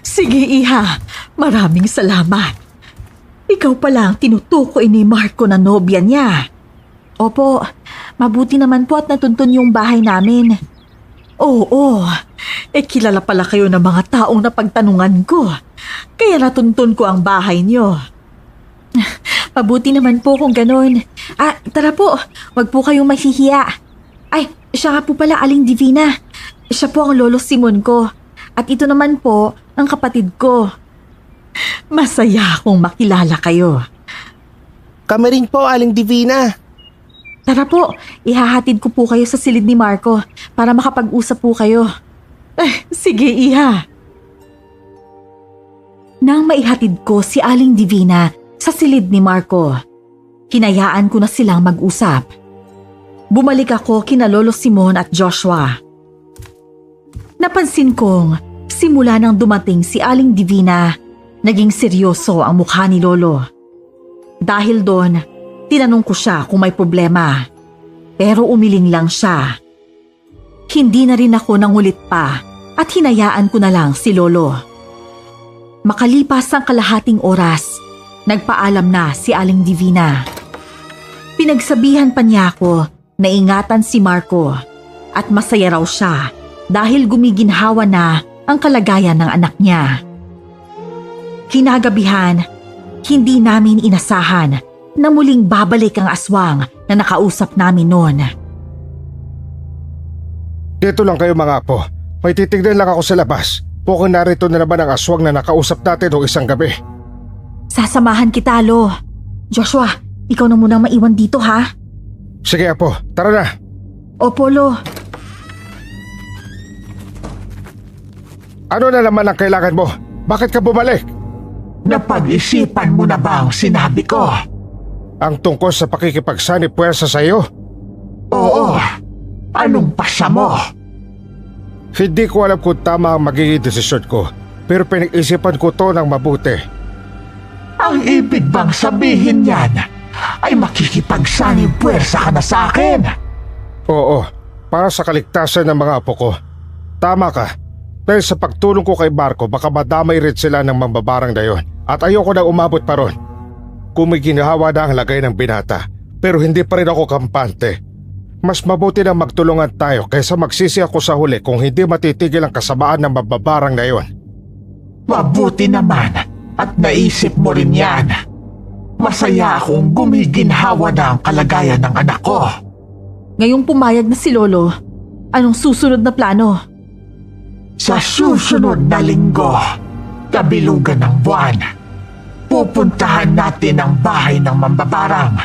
Sige, Iha. Maraming salamat. Ikaw pala ang tinutukoy ni Marco na nobya niya. Opo, mabuti naman po at natuntun yung bahay namin. Oo, kilala pala kayo ng mga taong napagtanungan ko. Kaya natuntun ko ang bahay niyo. Mabuti naman po kung ganun. Tara po, wag po kayong mahihiya. Ay, siya nga po pala, Aling Divina. Siya po ang lolo Simon ko. At ito naman po ang kapatid ko. Masaya akong makilala kayo. Kami rin po, Aling Divina. Tara po, ihahatid ko po kayo sa silid ni Marco para makapag-usap po kayo. Sige, Iha. Nang maihatid ko si Aling Divina sa silid ni Marco, hinayaan ko na silang mag-usap. Bumalik ako kina Lolo Simon at Joshua. Napansin kong simula nang dumating si Aling Divina, naging seryoso ang mukha ni Lolo. Dahil doon, tinanong ko siya kung may problema. Pero umiling lang siya. Hindi na rin ako nangulit pa at hinayaan ko na lang si Lolo. Makalipas ang kalahating oras, nagpaalam na si Aling Divina. Pinagsabihan pa niya ako na ingatan si Marco at masaya raw siya dahil gumiginhawa na ang kalagayan ng anak niya. Kinagabihan, hindi namin inasahan na muling babalik ang aswang na nakausap namin noon. Dito lang kayo, mga apo. May titignan lang ako sa labas. Mukhang narito na naman ang aswang na nakausap natin noong isang gabi. Sasamahan kita, Lo. Joshua, ikaw na munang maiwan dito, ha? Sige, apo. Tara na. Opo, Lo. Ano na naman ang kailangan mo? Bakit ka bumalik? Napag-isipan mo na ba ang sinabi ko? Ang tungkol sa pakikipagsanib puwersa sa iyo? Oo. Anong pasya mo? Hindi ko alam kung tama ang magiging desisyon ko, pero pinag-isipan ko to ng mabuti. Ang ibig bang sabihin yan ay makikipagsanib puwersa ka na sa akin? Oo, para sa kaligtasan ng mga apo ko. Tama ka. Dahil sa pagtulong ko kay Marco, baka madamay rin sila ng mambabarang na yon at ayoko na umabot pa ron. Kung may ginahawa na ang lagay ng binata, pero hindi pa rin ako kampante. Mas mabuti na magtulungan tayo kaysa magsisi ako sa huli kung hindi matitigil ang kasamaan ng mambabarang na yon. Mabuti naman at naisip mo rin yan. Masaya akong gumiginhawa na ang kalagayan ng anak ko. Ngayong pumayag na si Lolo, anong susunod na plano? Sa susunod na linggo, kabilugan ng buwan, pupuntahan natin ang bahay ng mambabarang.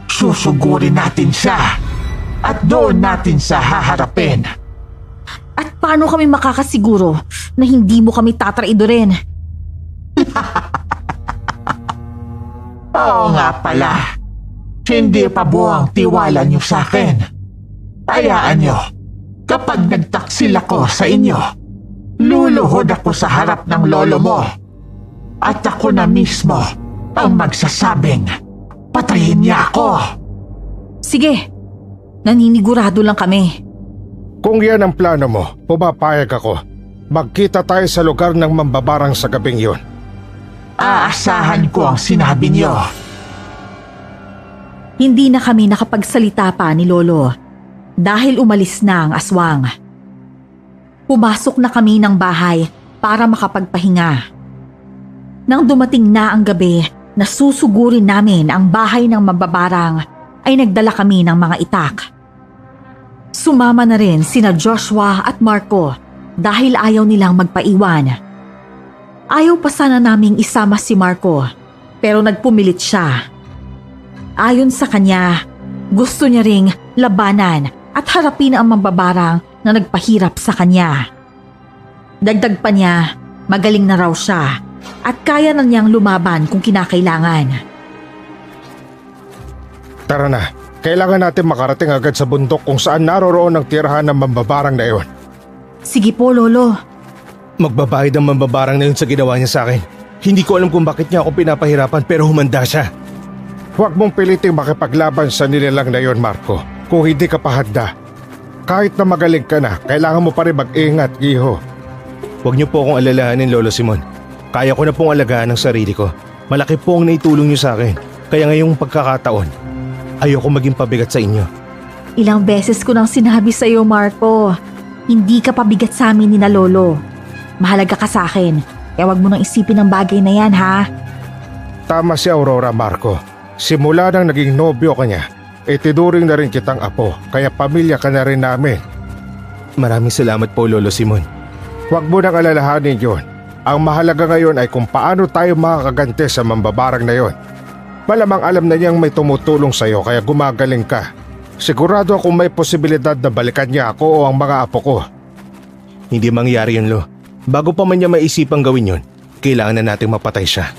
Susugurin natin siya at doon natin sa haharapin. At paano kami makakasiguro na hindi mo kami tatraidorin? Oo nga pala, hindi pa buwang tiwala niyo sa akin. Hayaan niyo, kapag nagtaksil ako sa inyo, luluhod ako sa harap ng lolo mo. At ako na mismo ang magsasabing, patayin niya ako. Sige, naninigurado lang kami. Kung yan ang plano mo, pumapayag ako. Magkita tayo sa lugar ng mambabarang sa gabing yon. Aasahan ko ang sinabi niyo. Hindi na kami nakapagsalita pa ni Lolo dahil umalis na ang aswang. Pumasok na kami ng bahay para makapagpahinga. Nang dumating na ang gabi na susugurin namin ang bahay ng mambabarang, ay nagdala kami ng mga itak. Sumama na rin sina Joshua at Marco dahil ayaw nilang magpaiwan. Ayaw pa sana naming isama si Marco pero nagpumilit siya. Ayon sa kanya, gusto niya ring labanan at harapin ang mambabarang na nagpahirap sa kanya. Dagdag pa niya, magaling na raw siya at kaya na niyang lumaban kung kinakailangan. Tara na, kailangan natin makarating agad sa bundok kung saan naroroon ang tirahan ng mambabarang na iyon. Sige po, Lolo. Magbabayad ang mambabarang na yun sa ginawa niya sa akin. Hindi ko alam kung bakit niya ako pinapahirapan pero humanda siya. Huwag mong piliting makipaglaban sa nilalang na iyon, Marco, kung hindi ka pa handa. Kahit na magaling ka na, kailangan mo pa rin mag-ingat, Iho. Huwag niyo po akong alalahanin, Lolo Simon. Kaya ko na pong alagaan ang sarili ko. Malaki po ang naitulong niyo sa akin. Kaya ngayong pagkakataon, ayoko maging pabigat sa inyo. Ilang beses ko nang sinabi sa iyo, Marco. Hindi ka pabigat sa amin ni na Lolo. Mahalaga ka sa akin, kaya wag mo nang isipin ang bagay na yan, ha? Tama si Aurora, Marco. Simula nang naging nobyo ka niya, itinuring na rin kitang apo, kaya pamilya ka na rin namin. Maraming salamat po, Lolo Simon. Huwag mo nang alalahanin yun. Ang mahalaga ngayon ay kung paano tayo makakaganti sa mambabarang na yon. Malamang alam na niyang may tumutulong sa'yo kaya gumagaling ka. Sigurado akong may posibilidad na balikan niya ako o ang mga apo ko. Hindi mangyari yun, Lo. Bago pa man niya maisipang gawin yun, kailangan na nating mapatay siya.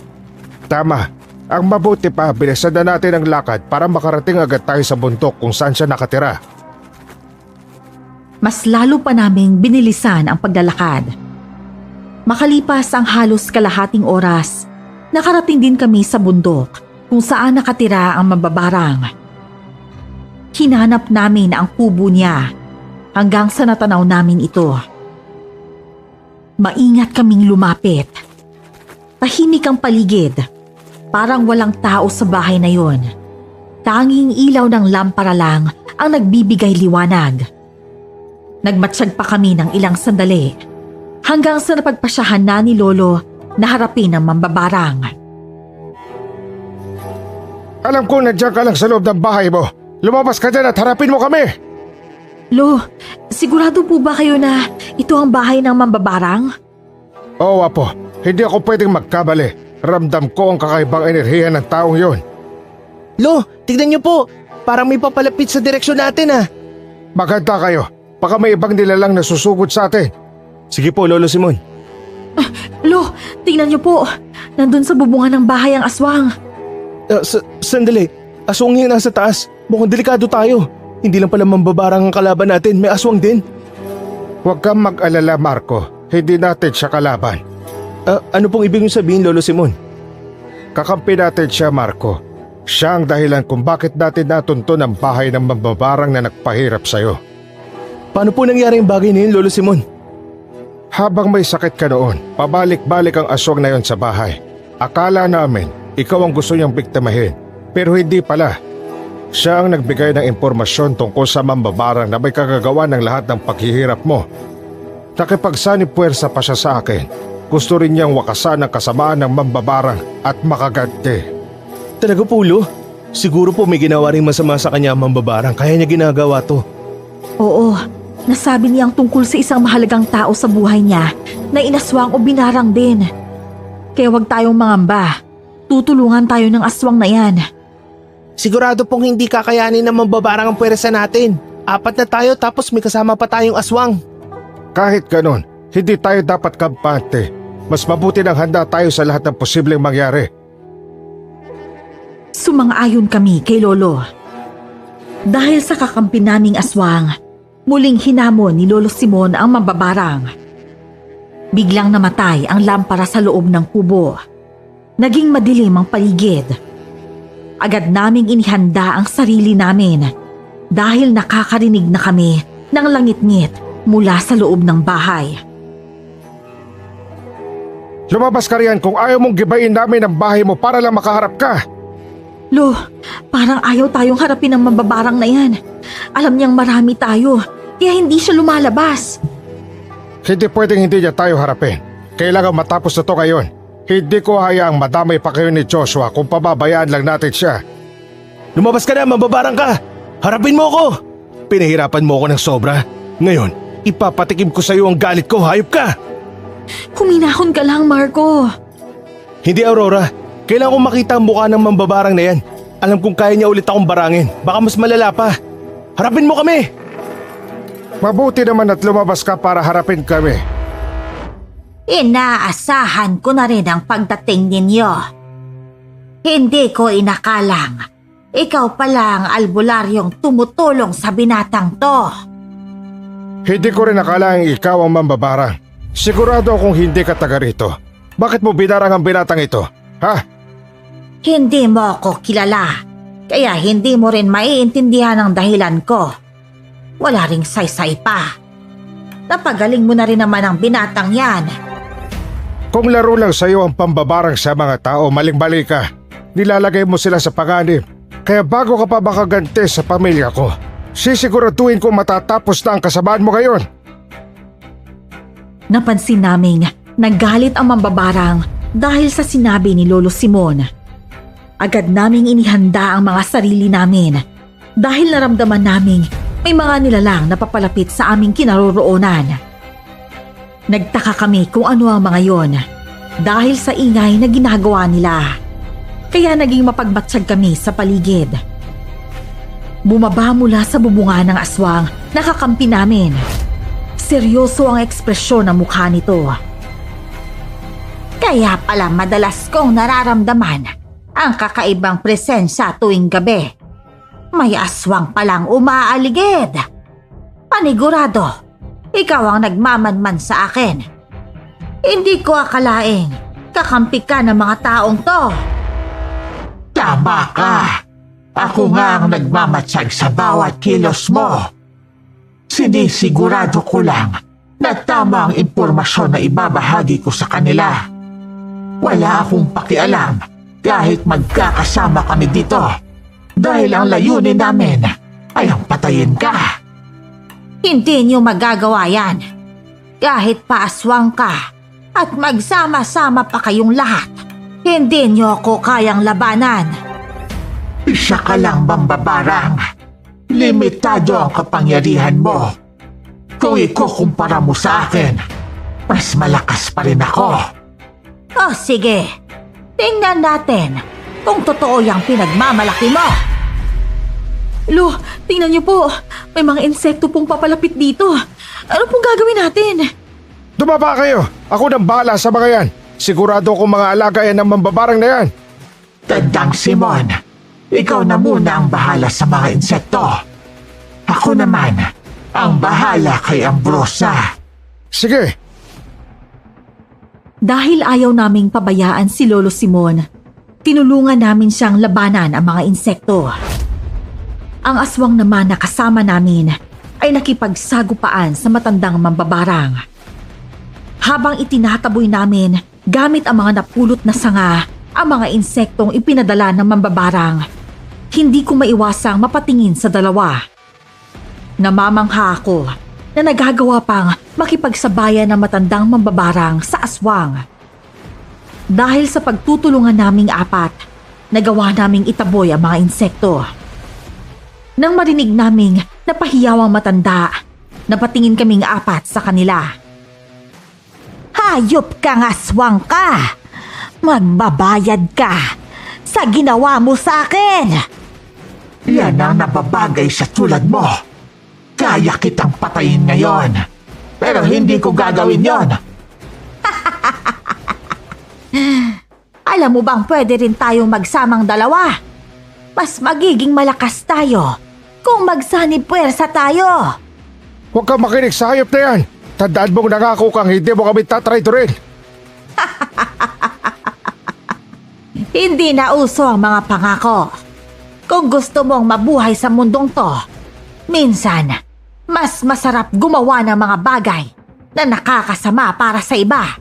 Tama. Ang mabuti pa, bilisan na natin ang lakad para makarating agad tayo sa bundok kung saan siya nakatira. Mas lalo pa naming binilisan ang paglalakad. Makalipas ang halos kalahating oras, nakarating din kami sa bundok kung saan nakatira ang mambabarang. Hinanap namin ang kubo niya hanggang sa natanaw namin ito. Maingat kaming lumapit. Tahimik ang paligid. Parang walang tao sa bahay na yon. Tanging ilaw ng lampara lang ang nagbibigay liwanag. Nagmatsyag pa kami ng ilang sandali hanggang sa napagpasyahan na ni Lolo na harapin ang mambabarang. Alam ko nandiyan ka lang sa loob ng bahay mo. Lumabas ka dyan at harapin mo kami! Lo, sigurado po ba kayo na ito ang bahay ng mambabarang? Oo, apo. Hindi ako pwedeng magkamali. Ramdam ko ang kakaibang enerhiya ng taong yon. Lo, tignan niyo po. Parang may papalapit sa direksyon natin, ah. Maganda kayo. Baka may ibang nilalang na susugod sa atin. Sige po, Lolo Simon. Lo, tingnan niyo po. Nandun sa bubungan ng bahay ang aswang. Sandali. Aswang yung nasa taas. Mukhang delikado tayo. Hindi lang pala mambabarang ang kalaban natin. May aswang din. Huwag kang mag-alala, Marco. Hindi natin siya kalaban. Ano pong ibig niyo sabihin, Lolo Simon? Kakampi natin siya, Marco. Siya ang dahilan kung bakit natin natunton ang bahay ng mambabarang na nagpahirap sa'yo. Paano po nangyari yung bagay na yun, Lolo Simon? Habang may sakit ka noon, pabalik-balik ang aswang na yon sa bahay. Akala namin, ikaw ang gusto niyang biktimahin. Pero hindi pala. Siya ang nagbigay ng impormasyon tungkol sa mambabarang na may kagagawa ng lahat ng paghihirap mo. Nakipagsanib puwersa pa siya sa akin. Gusto rin niyang wakasan ang kasamaan ng mambabarang at makaganti. Talaga po, Lo? Siguro po may ginawa rin masama sa kanya ang mambabarang kaya niya ginagawa to. Oo, nasabi niyang tungkol sa isang mahalagang tao sa buhay niya na inaswang o binarang din. Kaya wag tayong mangamba. Tutulungan tayo ng aswang na yan. Sigurado pong hindi kakayanin ng mambabarang ang puwersa natin. 4 na tayo tapos may kasama pa tayong aswang. Kahit ganon, hindi tayo dapat kampante. Mas mabuti nang handa tayo sa lahat ng posibleng mangyari. Sumang-ayon kami kay Lolo. Dahil sa kakampi naming aswang, muling hinamon ni Lolo Simon ang mambabarang. Biglang namatay ang lampara sa loob ng kubo. Naging madilim ang paligid. Agad naming inihanda ang sarili namin dahil nakakarinig na kami ng langit-ngit mula sa loob ng bahay. Lumabas ka riyan kung ayaw mong gibain namin ang bahay mo para lang makaharap ka. Lo, parang ayaw tayong harapin ng mambabarang na yan. Alam niyang marami tayo, kaya hindi siya lumalabas. Hindi pwedeng hindi niya tayo harapin. Kailangan matapos na to ngayon. Hindi ko hayaang madamay pa kayo ni Joshua kung pababayaan lang natin siya. Lumabas ka na, mambabarang ka! Harapin mo ako! Pinahirapan mo ako ng sobra. Ngayon, ipapatikim ko sa iyo ang galit ko, hayop ka! Kuminahon ka lang, Marco. Hindi, Aurora. Kailangan kong makita ang mukha ng mambabarang na yan. Alam kong kaya niya ulit akong barangin. Baka mas malala pa. Harapin mo kami! Mabuti naman at lumabas ka para harapin kami. Inaasahan ko na rin ang pagdating ninyo. Hindi ko inakalang ikaw pala ang albularyong tumutulong sa binatang to. Hindi ko rin akalaing ikaw ang mambabarang. Sigurado akong hindi ka taga rito. Bakit mo binarang ang binatang ito? Ha? Hindi mo ako kilala, kaya hindi mo rin maiintindihan ang dahilan ko. Wala ring saysay pa. Napagaling mo na rin naman ang binatang yan. Kung laro lang sa'yo ang pambabarang sa mga tao, maling-mali ka. Nilalagay mo sila sa panganib. Kaya bago ka pa makaganti sa pamilya ko, sisiguraduhin ko matatapos na ang kasamaan mo ngayon. Napansin naming nagalit ang mambabarang dahil sa sinabi ni Lolo Simon. Agad naming inihanda ang mga sarili namin dahil naramdaman naming may mga nilalang na papalapit sa aming kinaroroonan. Nagtaka kami kung ano ang mga yon dahil sa ingay na ginagawa nila. Kaya naging mapagmatsyag kami sa paligid. Bumaba mula sa bubunga ng aswang na kakampi namin. Seryoso ang ekspresyon ng mukha nito. Kaya pala madalas kong nararamdaman ang kakaibang presensya tuwing gabi. May aswang palang umaaligid. Panigurado, ikaw ang nagmamanman sa akin. Hindi ko akalaing kakampi ka ng mga taong to. Tama ka. Ako nga ang nagmamatsyag sa bawat kilos mo. Sinisigurado ko lang na tama ang impormasyon na ibabahagi ko sa kanila. Wala akong pakialam kahit magkakasama kami dito dahil ang layunin namin ay ang patayin ka. Hindi niyo magagawa yan. Kahit paaswang ka at magsama-sama pa kayong lahat, hindi niyo ako kayang labanan. Isa ka lang mambabarang. Limitado ang kapangyarihan mo. Kung ikukumpara mo sa akin, mas malakas pa rin ako. O sige, tingnan natin kung totoo yung pinagmamalaki mo. Lo, tingnan niyo po. May mga insekto pong papalapit dito. Ano pong gagawin natin? Dumaba kayo! Ako nang bahala sa mga yan. Sigurado akong mga alaga yan ng mambabarang na yan. Tandang Simon, ikaw na muna ang bahala sa mga insekto. Ako naman ang bahala kay Ambrosa. Sige, Dahil ayaw naming pabayaan si Lolo Simon, tinulungan namin siyang labanan ang mga insekto. Ang aswang naman na kasama namin ay nakipagsagupaan sa matandang mambabarang. Habang itinataboy namin gamit ang mga napulot na sanga ang mga insektong ipinadala ng mambabarang, hindi ko maiwasang mapatingin sa dalawa. Namamangha ako na nagagawa pang makipagsabayan ng matandang mambabarang sa aswang. Dahil sa pagtutulungan naming apat, nagawa naming itaboy ang mga insekto. Nang marinig naming napahiyawang matanda, napatingin kaming apat sa kanila. Hayop kang aswang ka! Magbabayad ka sa ginawa mo sa akin! Yan ang nababagay sa tulad mo. Kaya kitang patayin ngayon. Pero hindi ko gagawin yon. Alam mo bang pwede rin tayong magsamang dalawa? Mas magiging malakas tayo kung magsanib puwersa tayo. huwag kang makinig sa hayop na yan. Tandaan mong nangako kang hindi mo kami tatrayturin. Hindi na uso ang mga pangako. Kung gusto mong mabuhay sa mundong to, minsan, mas masarap gumawa ng mga bagay na nakakasama para sa iba.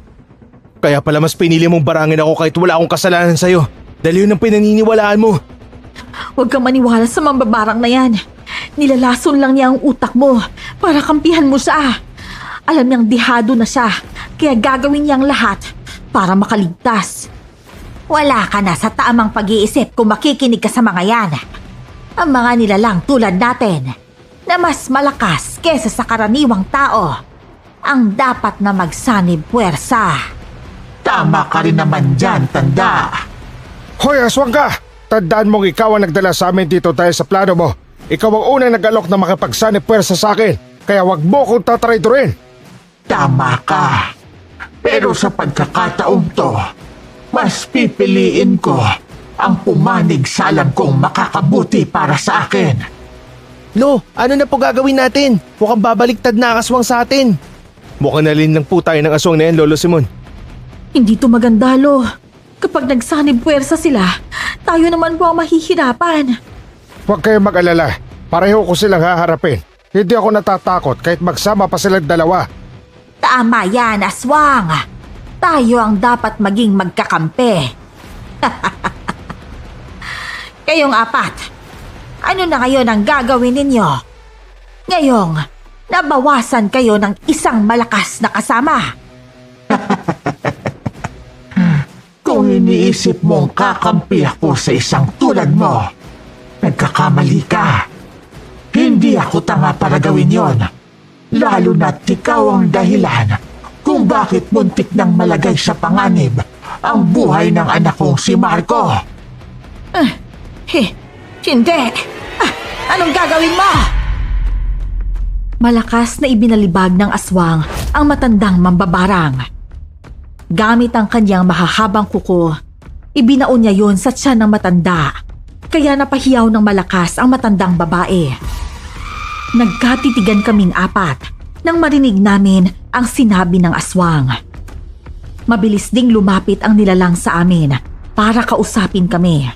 Kaya pala mas pinili mong barangin ako kahit wala akong kasalanan sa'yo. Dahil yun ang pinaniniwalaan mo. Huwag kang maniwala sa mambabarang na yan. Nilalason lang niya ang utak mo para kampihan mo siya. Alam niyang dihado na siya, kaya gagawin niyang lahat para makaligtas. Wala ka na sa tamang pag-iisip kung makikinig ka sa mga yan. Ang mga nilalang tulad natin na mas malakas kesa sa karaniwang tao ang dapat na magsanib puwersa. Tama ka rin naman dyan, tanda. Hoy, aswang ka! Tandaan mong ikaw ang nagdala sa amin dito dahil sa plano mo. Ikaw ang unang nag-alok na makipagsanib puwersa sa akin, kaya wag mo kong tatraidorin. Tama ka. Pero sa pagkakataong to, mas pipiliin ko ang pumanig sa alam kong makakabuti para sa akin. Lo, ano na po gagawin natin? Mukhang babaliktad na ang aswang sa atin. Mukhang nalin lang po tayo ng aswang na yan, Lolo Simon. Hindi to maganda, Lo. Kapag nagsanib puwersa sila, tayo naman po ang mahihirapan. Huwag kayong mag-alala. Pareho ko silang haharapin. Hindi ako natatakot kahit magsama pa silang dalawa. Tama yan, aswang. Tayo ang dapat maging magkakampi. Kayong apat, ano na ngayon ang gagawin ninyo? Ngayong nabawasan kayo ng isang malakas na kasama. Kung iniisip mong kakampi ako sa isang tulad mo, nagkakamali ka. Hindi ako tanga para gawin yon. Lalo na't ikaw ang dahilan kung bakit muntik nang malagay sa panganib ang buhay ng anak kong si Marco. Hindi. Anong gagawin mo? Malakas na ibinalibag ng aswang ang matandang mambabarang. Gamit ang kanyang mahahabang kuko, ibinaon niya yon sa tiyan ng matanda, kaya napahiyaw ng malakas ang matandang babae. Nagkatitigan kaming apat nang marinig namin ang sinabi ng aswang. Mabilis ding lumapit ang nilalang sa amin para kausapin kami.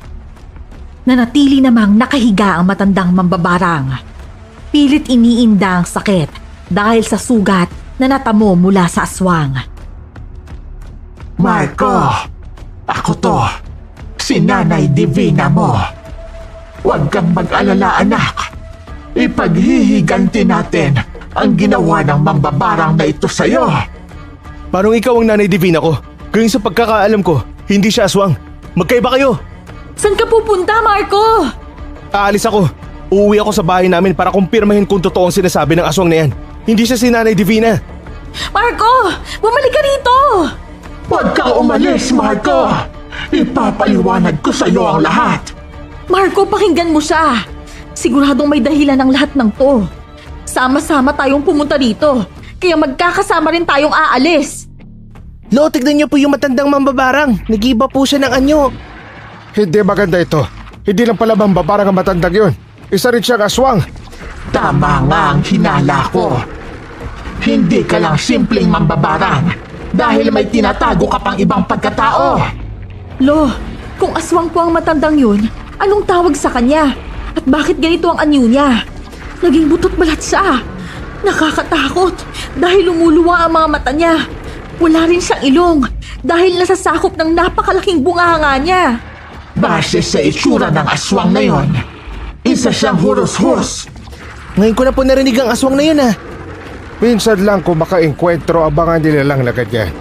Nanatili namang nakahiga ang matandang mambabarang. Pilit iniinda ang sakit dahil sa sugat na natamo mula sa aswang. Marco, ako to, si Nanay Divina mo. Huwag kang mag-alala, anak. Ipaghihiganti natin ang ginawa ng mambabarang na ito sa'yo. Parang ikaw ang Nanay Divina ko. Kaya sa pagkakaalam ko, hindi siya aswang. Magkaiba kayo. Saan ka pupunta, Marco? Aalis ako. Uuwi ako sa bahay namin para kumpirmahin kung totoo ang sinasabi ng aswang na yan. Hindi siya si Nanay Divina. Marco, bumalik ka rito! Huwag kang umalis, Marco. Ipapaliwanag ko sa'yo ang lahat. Marco, pakinggan mo siya. Siguradong may dahilan ang lahat ng to. Sama-sama tayong pumunta dito, kaya magkakasama rin tayong aalis. Lo, tignan niyo po yung matandang mambabarang. Nag-iba po siya ng anyo. Hindi maganda ito. Hindi lang pala mambabarang ang matandang yun. Isa rin siyang aswang. Tama nga ang hinala ko. Hindi ka lang simpleng mambabarang dahil may tinatago ka pang ibang pagkatao. Lo, kung aswang po ang matandang yun, anong tawag sa kanya? At bakit ganito ang anyo niya? Naging butot balat siya. Nakakatakot dahil lumuluwa ang mga mata niya. Wala rin siyang ilong dahil nasasakop ng napakalaking bunganga niya. Base sa itsura ng aswang na yon, isa siyang hurus-hurus. Ngayon ko na po narinig ang aswang na yun Minsan lang kung makaengkwentro ang mga nilalang na ganyan.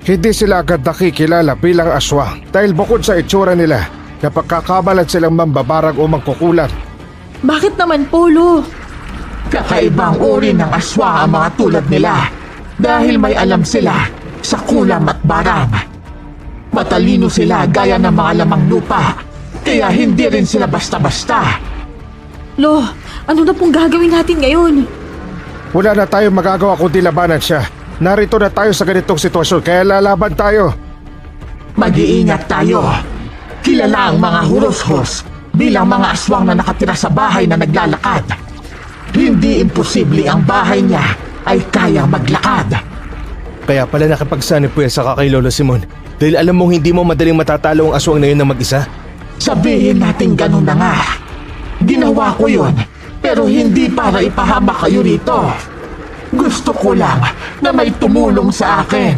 Hindi sila agad nakikilala bilang aswang dahil bukod sa itsura nila, napagkakamalan silang mambabarang o mangkukulat. Bakit naman po, Lo? Kakaibang uri ng aswang ang mga tulad nila dahil may alam sila sa kulam at barang. Matalino sila gaya ng mga lamang lupa, kaya hindi rin sila basta-basta. Lo, ano na pong gagawin natin ngayon? Wala na tayong magagawa kundi labanan siya. Narito na tayo sa ganitong sitwasyon kaya lalaban tayo. Mag-iingat tayo. Kilala ang mga hurus-hurus bilang mga aswang na nakatira sa bahay na naglalakad. Hindi imposible ang bahay niya ay kayang maglakad. Kaya pala nakipagsanib puwersa ka kay Lolo Simon dahil alam mong hindi mo madaling matatalo ang aswang na yun na mag-isa. Sabihin natin ganun na nga. Ginawa ko yun, pero hindi para ipahamak kayo rito. Gusto ko lang na may tumulong sa akin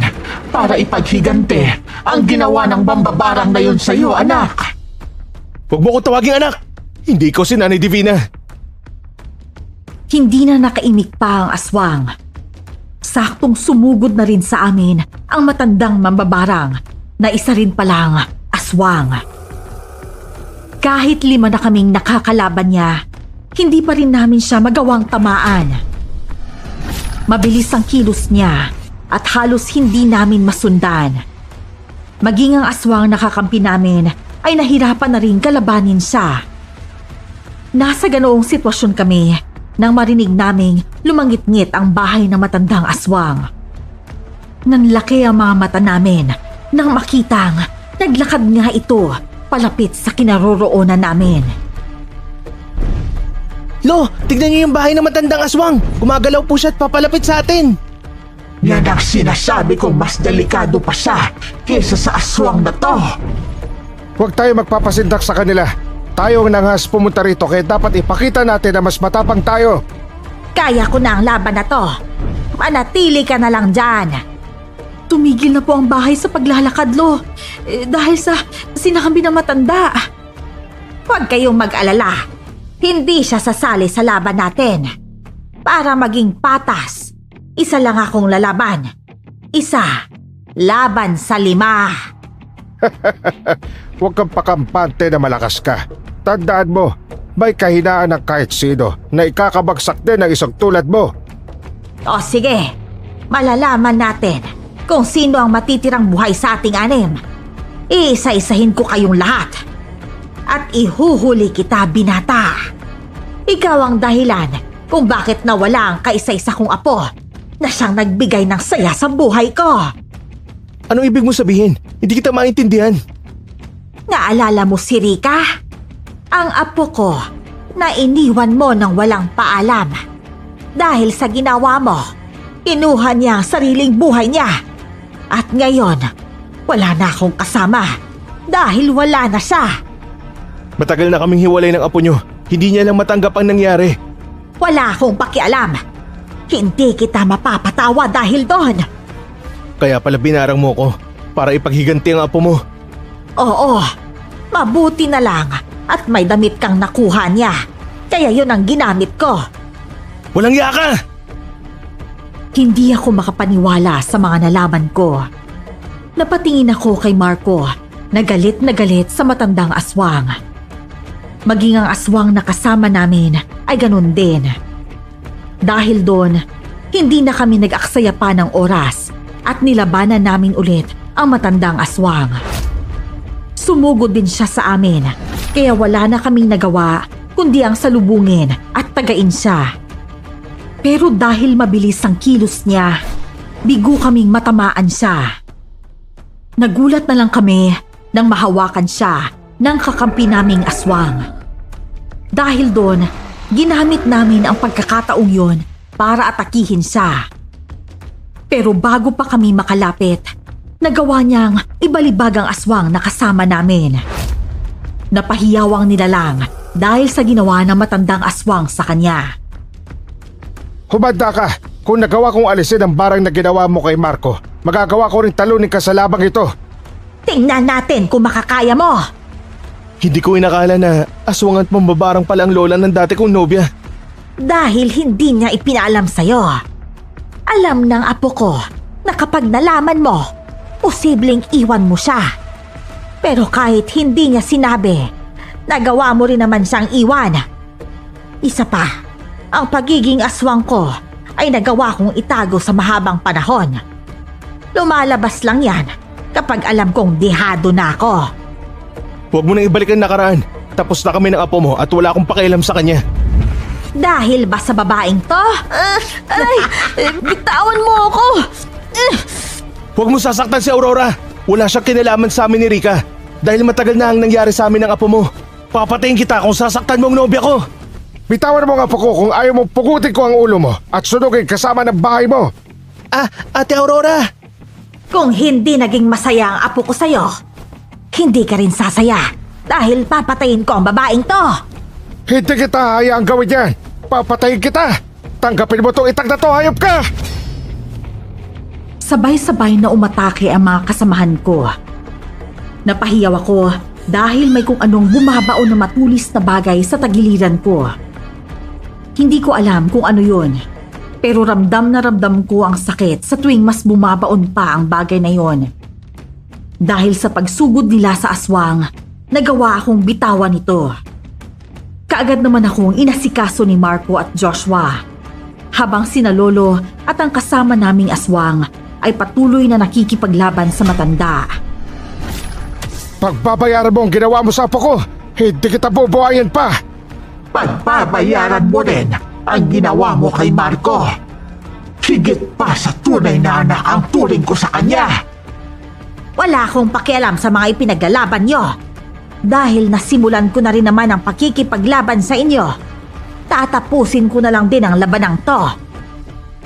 para ipaghigante ang ginawa ng mambabarang na yun sa'yo, anak. Huwag mo ko tawaging anak! Hindi ko si Nanay Divina. Hindi na nakaimik pa ang aswang. Saktong sumugod na rin sa amin ang matandang mambabarang na isa rin palang aswang. Kahit 5 na kaming nakakalaban niya, hindi pa rin namin siya magawang tamaan. Mabilis ang kilos niya at halos hindi namin masundan. Maging ang aswang nakakampi namin ay nahirapan na rin kalabanin siya. Nasa ganoong sitwasyon kami nang marinig naming lumangit-ngit ang bahay ng matandang aswang. Nanlaki ang mga mata namin nang makitang naglakad nga ito palapit sa kinaroroonan namin. Lo, tignan niyo yung bahay ng matandang aswang. Gumagalaw po siya at papalapit sa atin. Yan ang sinasabi kong mas delikado pa siya kaysa sa aswang na to. Huwag tayo magpapasindak sa kanila. Tayo ang nanghas pumunta rito kaya dapat ipakita natin na mas matapang tayo. Kaya ko na ang laban na to. Manatili ka na lang dyan. Tumigil na po ang bahay sa paglalakad, Lo. Dahil sa sinakambi ng matanda. Huwag kayong mag-alala. Hindi siya sasali sa laban natin. Para maging patas, isa lang akong lalaban. Isa, laban sa 5. Huwag kang pakampante na malakas ka. Tandaan mo, may kahinaan ng kahit sino na ikakabagsak din ng isang tulad mo. O sige, malalaman natin kung sino ang matitirang buhay sa ating 6. Iisa-isahin ko kayong lahat. At ihuhuli kita, binata. Ikaw ang dahilan kung bakit nawala ang kaisa-isa kong apo na siyang nagbigay ng saya sa buhay ko. Anong ibig mo sabihin? Hindi kita maintindihan. Naalala mo si Rika? Ang apo ko na iniwan mo ng walang paalam. Dahil sa ginawa mo, inuha niya ang sariling buhay niya. At ngayon, wala na akong kasama dahil wala na siya. Matagal na kaming hiwalay ng apo nyo. Hindi niya lang matanggap ang nangyari. Wala akong pakialam. Hindi kita mapapatawa dahil doon. Kaya pala binarang mo ko para ipaghiganti ang apo mo. Oo, mabuti na lang at may damit kang nakuha niya. Kaya yun ang ginamit ko. Walang iya ka! Hindi ako makapaniwala sa mga nalaman ko. Napatingin ako kay Marco na galit sa matandang aswang. Maging ang aswang na kasama namin ay ganun din. Dahil doon, hindi na kami nag-aksaya pa ng oras at nilabanan namin ulit ang matandang aswang. Sumugod din siya sa amin, kaya wala na kaming nagawa kundi ang salubungin at tagain siya. Pero dahil mabilis ang kilos niya, bigo kaming matamaan siya. Nagulat na lang kami nang mahawakan siya ng kakampi naming aswang. Dahil doon, ginamit namin ang pagkakataong yon para atakihin siya. Pero bago pa kami makalapit, nagawa niyang ibalibag ang aswang na kasama namin. Napahiyawang nilalang dahil sa ginawa ng matandang aswang sa kanya. Humanda ka! Kung nagawa kong alisin ang barang na ginawa mo kay Marco, magagawa ko rin talunin ka sa labang ito. Tingnan natin kung makakaya mo. Hindi ko inakala na aswang at mambabarang pala ang lola ng dati kong nobya. Dahil hindi niya ipinaalam sa'yo. Alam ng apo ko na kapag nalaman mo, posibleng iwan mo siya. Pero kahit hindi niya sinabi, nagawa mo rin naman siyang iwan. Isa pa, ang pagiging aswang ko ay nagawa kong itago sa mahabang panahon. Lumalabas lang yan kapag alam kong dihado na ako. Huwag mo nang ibalik ang nakaraan. Tapos na kami ng apo mo at wala akong pakialam sa kanya. Dahil ba sa babaeng to? Bitawan mo ako! Huwag mo sasaktan si Aurora. Wala siyang kinalaman sa amin ni Rika. Dahil matagal na ang nangyari sa amin ng apo mo. Papatayin kita kung sasaktan mo ang nobya ko. Bitawan mo nga po ko kung ayaw mong pugutin ko ang ulo mo at sunugin kasama ng bahay mo. Ate Aurora! Kung hindi naging masaya ang apo ko sa'yo, hindi ka rin sasaya dahil papatayin ko ang babaeng to. Hindi kita hayaang gawin yan. Papatayin kita. Tanggapin mo tong itang na to, hayop ka! Sabay-sabay na umatake ang mga kasamahan ko. Napahiyaw ako dahil may kung anong bumabaon na matulis na bagay sa tagiliran ko. Hindi ko alam kung ano yun, pero ramdam na ramdam ko ang sakit sa tuwing mas bumabaon pa ang bagay na yon. Dahil sa pagsugod nila sa aswang, nagawa akong bitawan ito. Kaagad naman akong inasikaso ni Marco at Joshua, habang sina Lolo at ang kasama naming aswang ay patuloy na nakikipaglaban sa matanda. Pagbabayaran mo ang ginawa mo sa apo ko, hindi kita bubuhayin pa! Pagbabayaran mo rin ang ginawa mo kay Marco. Higit pa sa tunay na anak ang turing ko sa kanya. Wala akong pakialam sa mga ipinaglalaban nyo. Dahil nasimulan ko na rin naman ang pakikipaglaban sa inyo, tatapusin ko na lang din ang labanang to.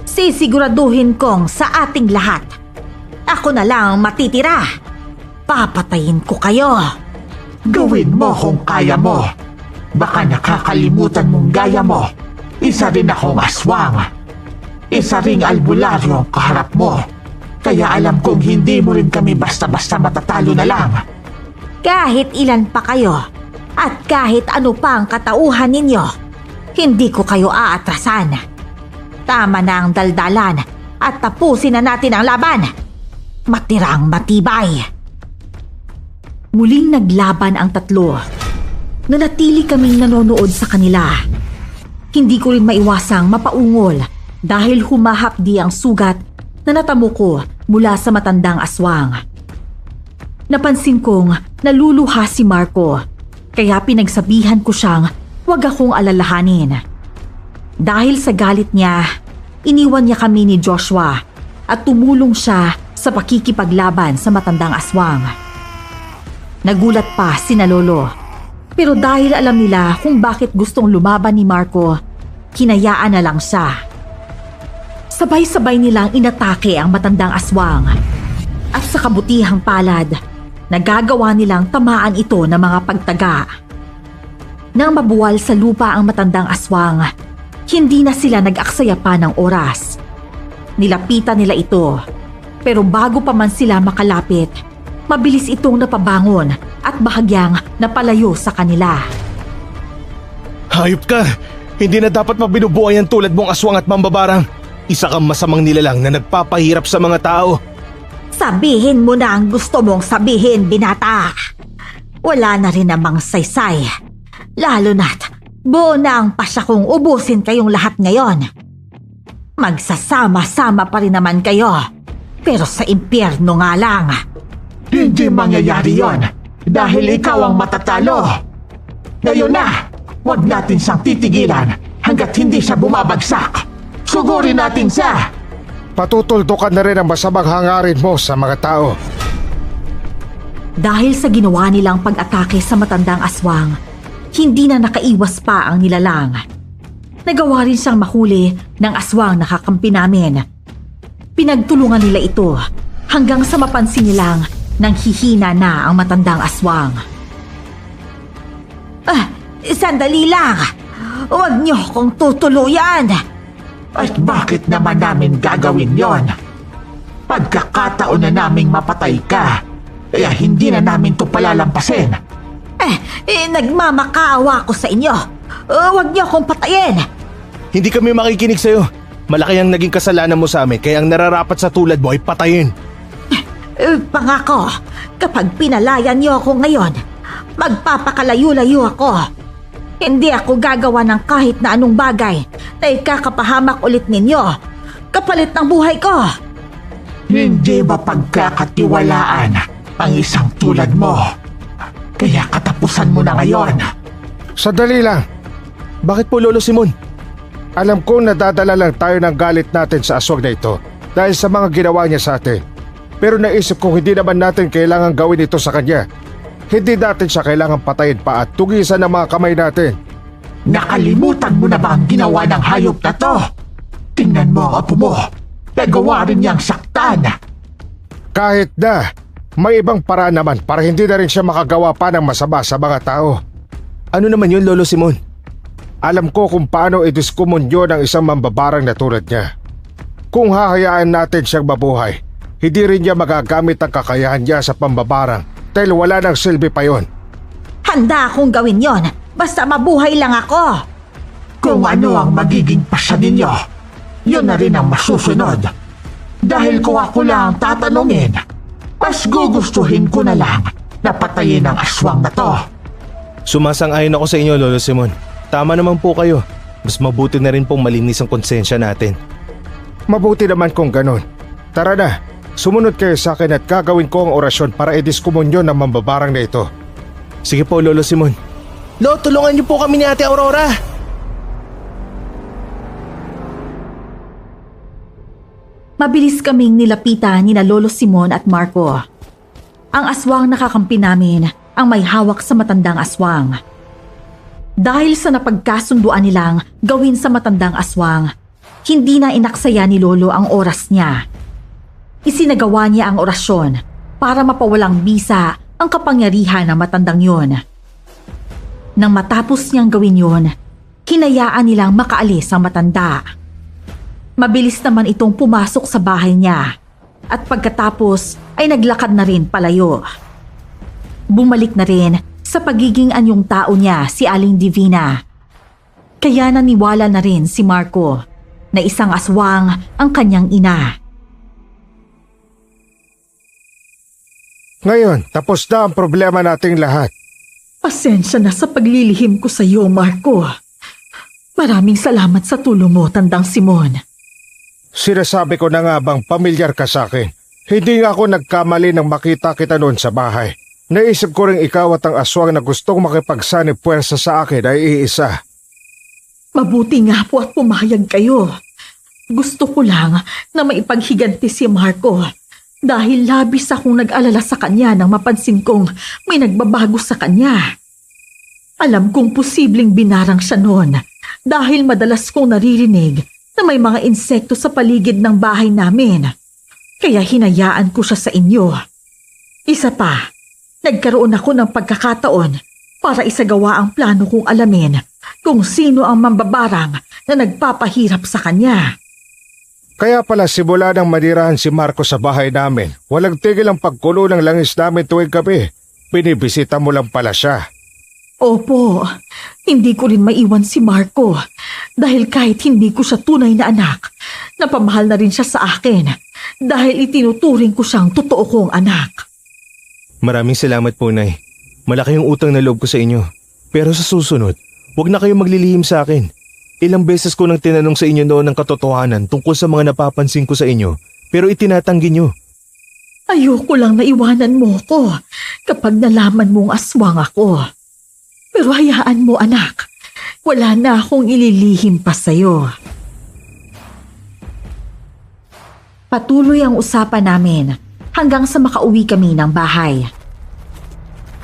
Sisiguraduhin kong sa ating lahat, ako na lang matitira. Papatayin ko kayo. Gawin mo kung kaya mo. Baka nakakalimutan mong gaya mo. Isa rin akong aswang. Isa ring albularyo ang kaharap mo. Kaya alam kong hindi mo rin kami basta-basta matatalo na lang. Kahit ilan pa kayo, at kahit ano pa ang katauhan ninyo, hindi ko kayo aatrasan. Tama na ang daldalan at tapusin na natin ang laban. Matirang matibay. Muling naglaban ang tatlo. Nanatili kaming nanonood sa kanila. Hindi ko rin maiwasang mapaungol dahil humahapdi ang sugat na natamo ko mula sa matandang aswang. Napansin kong naluluha si Marco, kaya pinagsabihan ko siyang huwag akong alalahanin. Dahil sa galit niya, iniwan niya kami ni Joshua at tumulong siya sa pakikipaglaban sa matandang aswang. Nagulat pa sina Lolo, pero dahil alam nila kung bakit gustong lumaban ni Marco, hinayaan na lang siya. Sabay-sabay nilang inatake ang matandang aswang at sa kabutihang palad, nagagawa nilang tamaan ito ng mga pagtaga. Nang mabuwal sa lupa ang matandang aswang, hindi na sila nag-aksaya pa ng oras. Nilapitan nila ito, pero bago pa man sila makalapit, mabilis itong napabangon at bahagyang napalayo sa kanila. Hayop ka! Hindi na dapat mabinubuhay ang tulad mong aswang at mambabarang. Isa kang masamang nilalang na nagpapahirap sa mga tao. Sabihin mo na ang gusto mong sabihin, binata. Wala na rin namang saysay. Lalo na't buo na ang pasya kong ubusin kayong lahat ngayon. Magsasama-sama pa rin naman kayo, pero sa impyerno nga lang. Hindi mangyayari yon dahil ikaw ang matatalo. Ngayon na, huwag natin siyang titigilan hanggat hindi siya bumabagsak. Sugurin natin siya. Patutuldukan na rin ang masamang hangarin mo sa mga tao. Dahil sa ginawa nilang pag-atake sa matandang aswang, hindi na nakaiwas pa ang nilalang. Nagawa rin siyang mahuli ng aswang na kakampi namin. Pinagtulungan nila ito hanggang sa mapansin nilang nang hihina na ang matandang aswang. Sandali lang! Huwag niyo akong tutuluyan! At bakit naman namin gagawin yon? Pagkakataon na naming mapatay ka, kaya hindi na namin to palalampasin. Nagmamakaawa ko sa inyo. Huwag niyo akong patayin! Hindi kami makikinig sa'yo. Malaki ang naging kasalanan mo sa amin, kaya ang nararapat sa tulad mo ay patayin. Pangako, kapag pinalayan niyo ako ngayon, magpapakalayo-layo ako. Hindi ako gagawa ng kahit na anong bagay na ikakapahamak ulit ninyo, kapalit ng buhay ko. Hindi ba pagkakatiwalaan ang isang tulad mo? Kaya katapusan mo na ngayon. Sandali lang. Bakit po, Lolo Simon? Alam kong nadadala lang tayo ng galit natin sa aswang na ito dahil sa mga ginawa niya sa atin. Pero naisip kong hindi naman natin kailangan gawin ito sa kanya. Hindi natin siya kailangan patayin pa at tugisan ng mga kamay natin. Nakalimutan mo na ba ang ginawa ng hayop na to? Tingnan mo ang apo mo. Nagawa rin niyang saktan. Kahit na, may ibang paraan naman para hindi na rin siya makagawa pa ng masama sa mga tao. Ano naman yun, Lolo Simon? Alam ko kung paano idiskumonyo ng isang mambabarang na tulad niya. Kung hahayaan natin siyang mabuhay, hindi rin niya magagamit ang kakayahan niya sa pambabarang dahil wala nang silbi pa yon. Handa akong gawin yon, basta mabuhay lang ako. Kung ano ang magiging pasya ninyo, yun na rin ang masusunod. Dahil kung ako lang tatanungin, mas gugustuhin ko na lang na patayin ang aswang na to. Sumasang-ayon ako sa inyo, Lolo Simon. Tama naman po kayo. Mas mabuti na rin pong malinis ang konsensya natin. Mabuti naman kung ganon. Tara na, sumunod kayo sa akin at gagawin ko ang orasyon para idiskumonyo ng mambabarang na ito. Sige po, Lolo Simon. Lo, tulungan niyo po kami ni Ate Aurora. Mabilis kaming nilapitan ni na Lolo Simon at Marco. Ang aswang nakakampi namin ang may hawak sa matandang aswang. Dahil sa napagkasunduan nilang gawin sa matandang aswang, hindi na inaksaya ni Lolo ang oras niya. Isinagawa niya ang orasyon para mapawalang bisa ang kapangyarihan ng matandang yon. Nang matapos niyang gawin yon, hinayaan nilang makaalis ang matanda. Mabilis naman itong pumasok sa bahay niya at pagkatapos ay naglakad na rin palayo. Bumalik na rin sa pagiging anyong tao niya si Aling Divina. Kaya naniwala na rin si Marco na isang aswang ang kanyang ina. Ngayon, tapos na ang problema nating lahat. Pasensya na sa paglilihim ko sa iyo, Marco. Maraming salamat sa tulong mo, Tandang Simon. Sinasabi ko na nga bang pamilyar ka sa akin. Hindi nga ako nagkamali nang makita kita noon sa bahay. Naisip ko rin ikaw at ang aswang na gustong makipagsanib puwersa sa akin ay iisa. Mabuti nga po at pumayag kayo. Gusto ko lang na maipaghiganti si Marco dahil labis akong nag-alala sa kanya nang mapansin kong may nagbabago sa kanya. Alam kong posibleng binarang siya noon dahil madalas kong naririnig na may mga insekto sa paligid ng bahay namin. Kaya hinayaan ko siya sa inyo. Isa pa, nagkaroon ako ng pagkakataon para isagawa ang plano kong alamin kung sino ang mambabarang na nagpapahirap sa kanya. Kaya pala simula nang manirahan si Marco sa bahay namin, walang tigil ang pagkulo ng langis namin tuwing gabi. Binibisita mo lang pala siya. Opo, hindi ko rin maiwan si Marco dahil kahit hindi ko siya tunay na anak, napamahal na rin siya sa akin dahil itinuturing ko siyang totoo kong anak. Maraming salamat po, Nay. Malaki yung utang na loob ko sa inyo. Pero sa susunod, huwag na kayong maglilihim sa akin. Ilang beses ko nang tinanong sa inyo noon ang katotohanan tungkol sa mga napapansin ko sa inyo, pero itinatanggi nyo. Ayoko lang na iwanan mo ko kapag nalaman mong aswang ako. Pero hayaan mo, anak. Wala na akong ililihim pa sa'yo. Patuloy ang usapan namin hanggang sa makauwi kami ng bahay.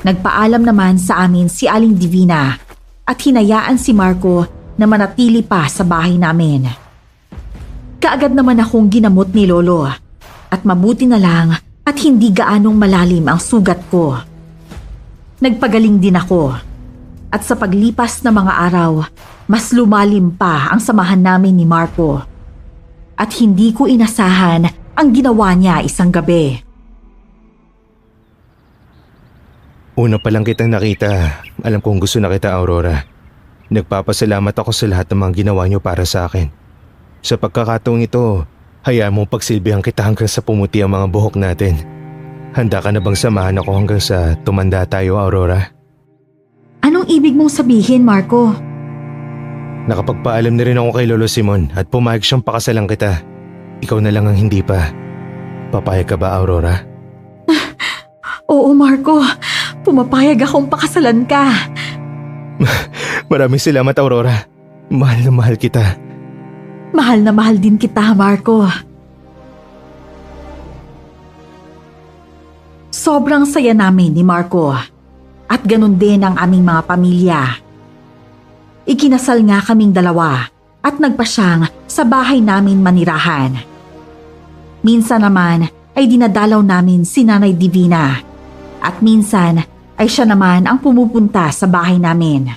Nagpaalam naman sa amin si Aling Divina at hinayaan si Marco na manatili pa sa bahay namin. Kaagad naman akong ginamot ni Lolo at mabuti na lang at hindi gaanong malalim ang sugat ko. Nagpagaling din ako at sa paglipas ng mga araw, mas lumalim pa ang samahan namin ni Marco. At hindi ko inasahan ang ginawa niya isang gabi. Una pa lang kitang nakita, alam kong gusto na kita, Aurora. Nagpapasalamat ako sa lahat ng mga ginawa niyo para sa akin. Sa pagkakataong ito, hayaan mong pagsilbihan kita hanggang sa pumuti ang mga buhok natin. Handa ka na bang samahan ako hanggang sa tumanda tayo, Aurora? Anong ibig mong sabihin, Marco? Nakapagpaalam na rin ako kay Lolo Simon at pumayag siyang pakasalan kita. Ikaw na lang ang hindi pa. Papayag ka ba, Aurora? Oo, Marco. Pumapayag akong pakasalan ka. Maraming salamat, Aurora. Mahal na mahal kita. Mahal na mahal din kita, Marco. Sobrang saya namin ni Marco. At ganun din ang aming mga pamilya. Ikinasal nga kaming dalawa at nagpasyang sa bahay namin manirahan. Minsan naman ay dinadalaw namin si Nanay Divina at minsan ay siya naman ang pumupunta sa bahay namin.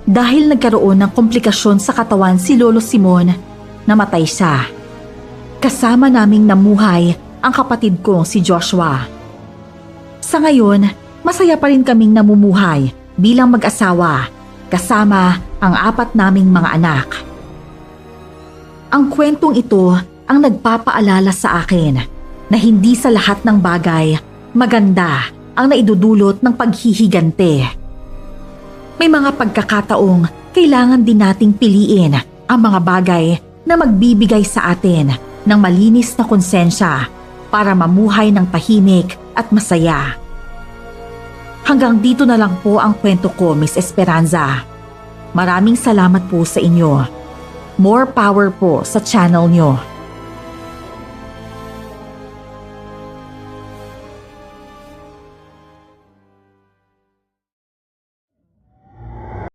Dahil nagkaroon ng komplikasyon sa katawan si Lolo Simon, namatay siya. Kasama naming namuhay ang kapatid kong si Joshua. Sa ngayon, masaya pa rin kaming namumuhay bilang mag-asawa kasama ang 4 naming mga anak. Ang kwentong ito ang nagpapaalala sa akin na hindi sa lahat ng bagay maganda ang naidudulot ng paghihigante. May mga pagkakataong kailangan din nating piliin ang mga bagay na magbibigay sa atin ng malinis na konsensya para mamuhay ng tahimik at masaya. Hanggang dito na lang po ang kwento ko, Miss Esperanza. Maraming salamat po sa inyo. More power po sa channel nyo.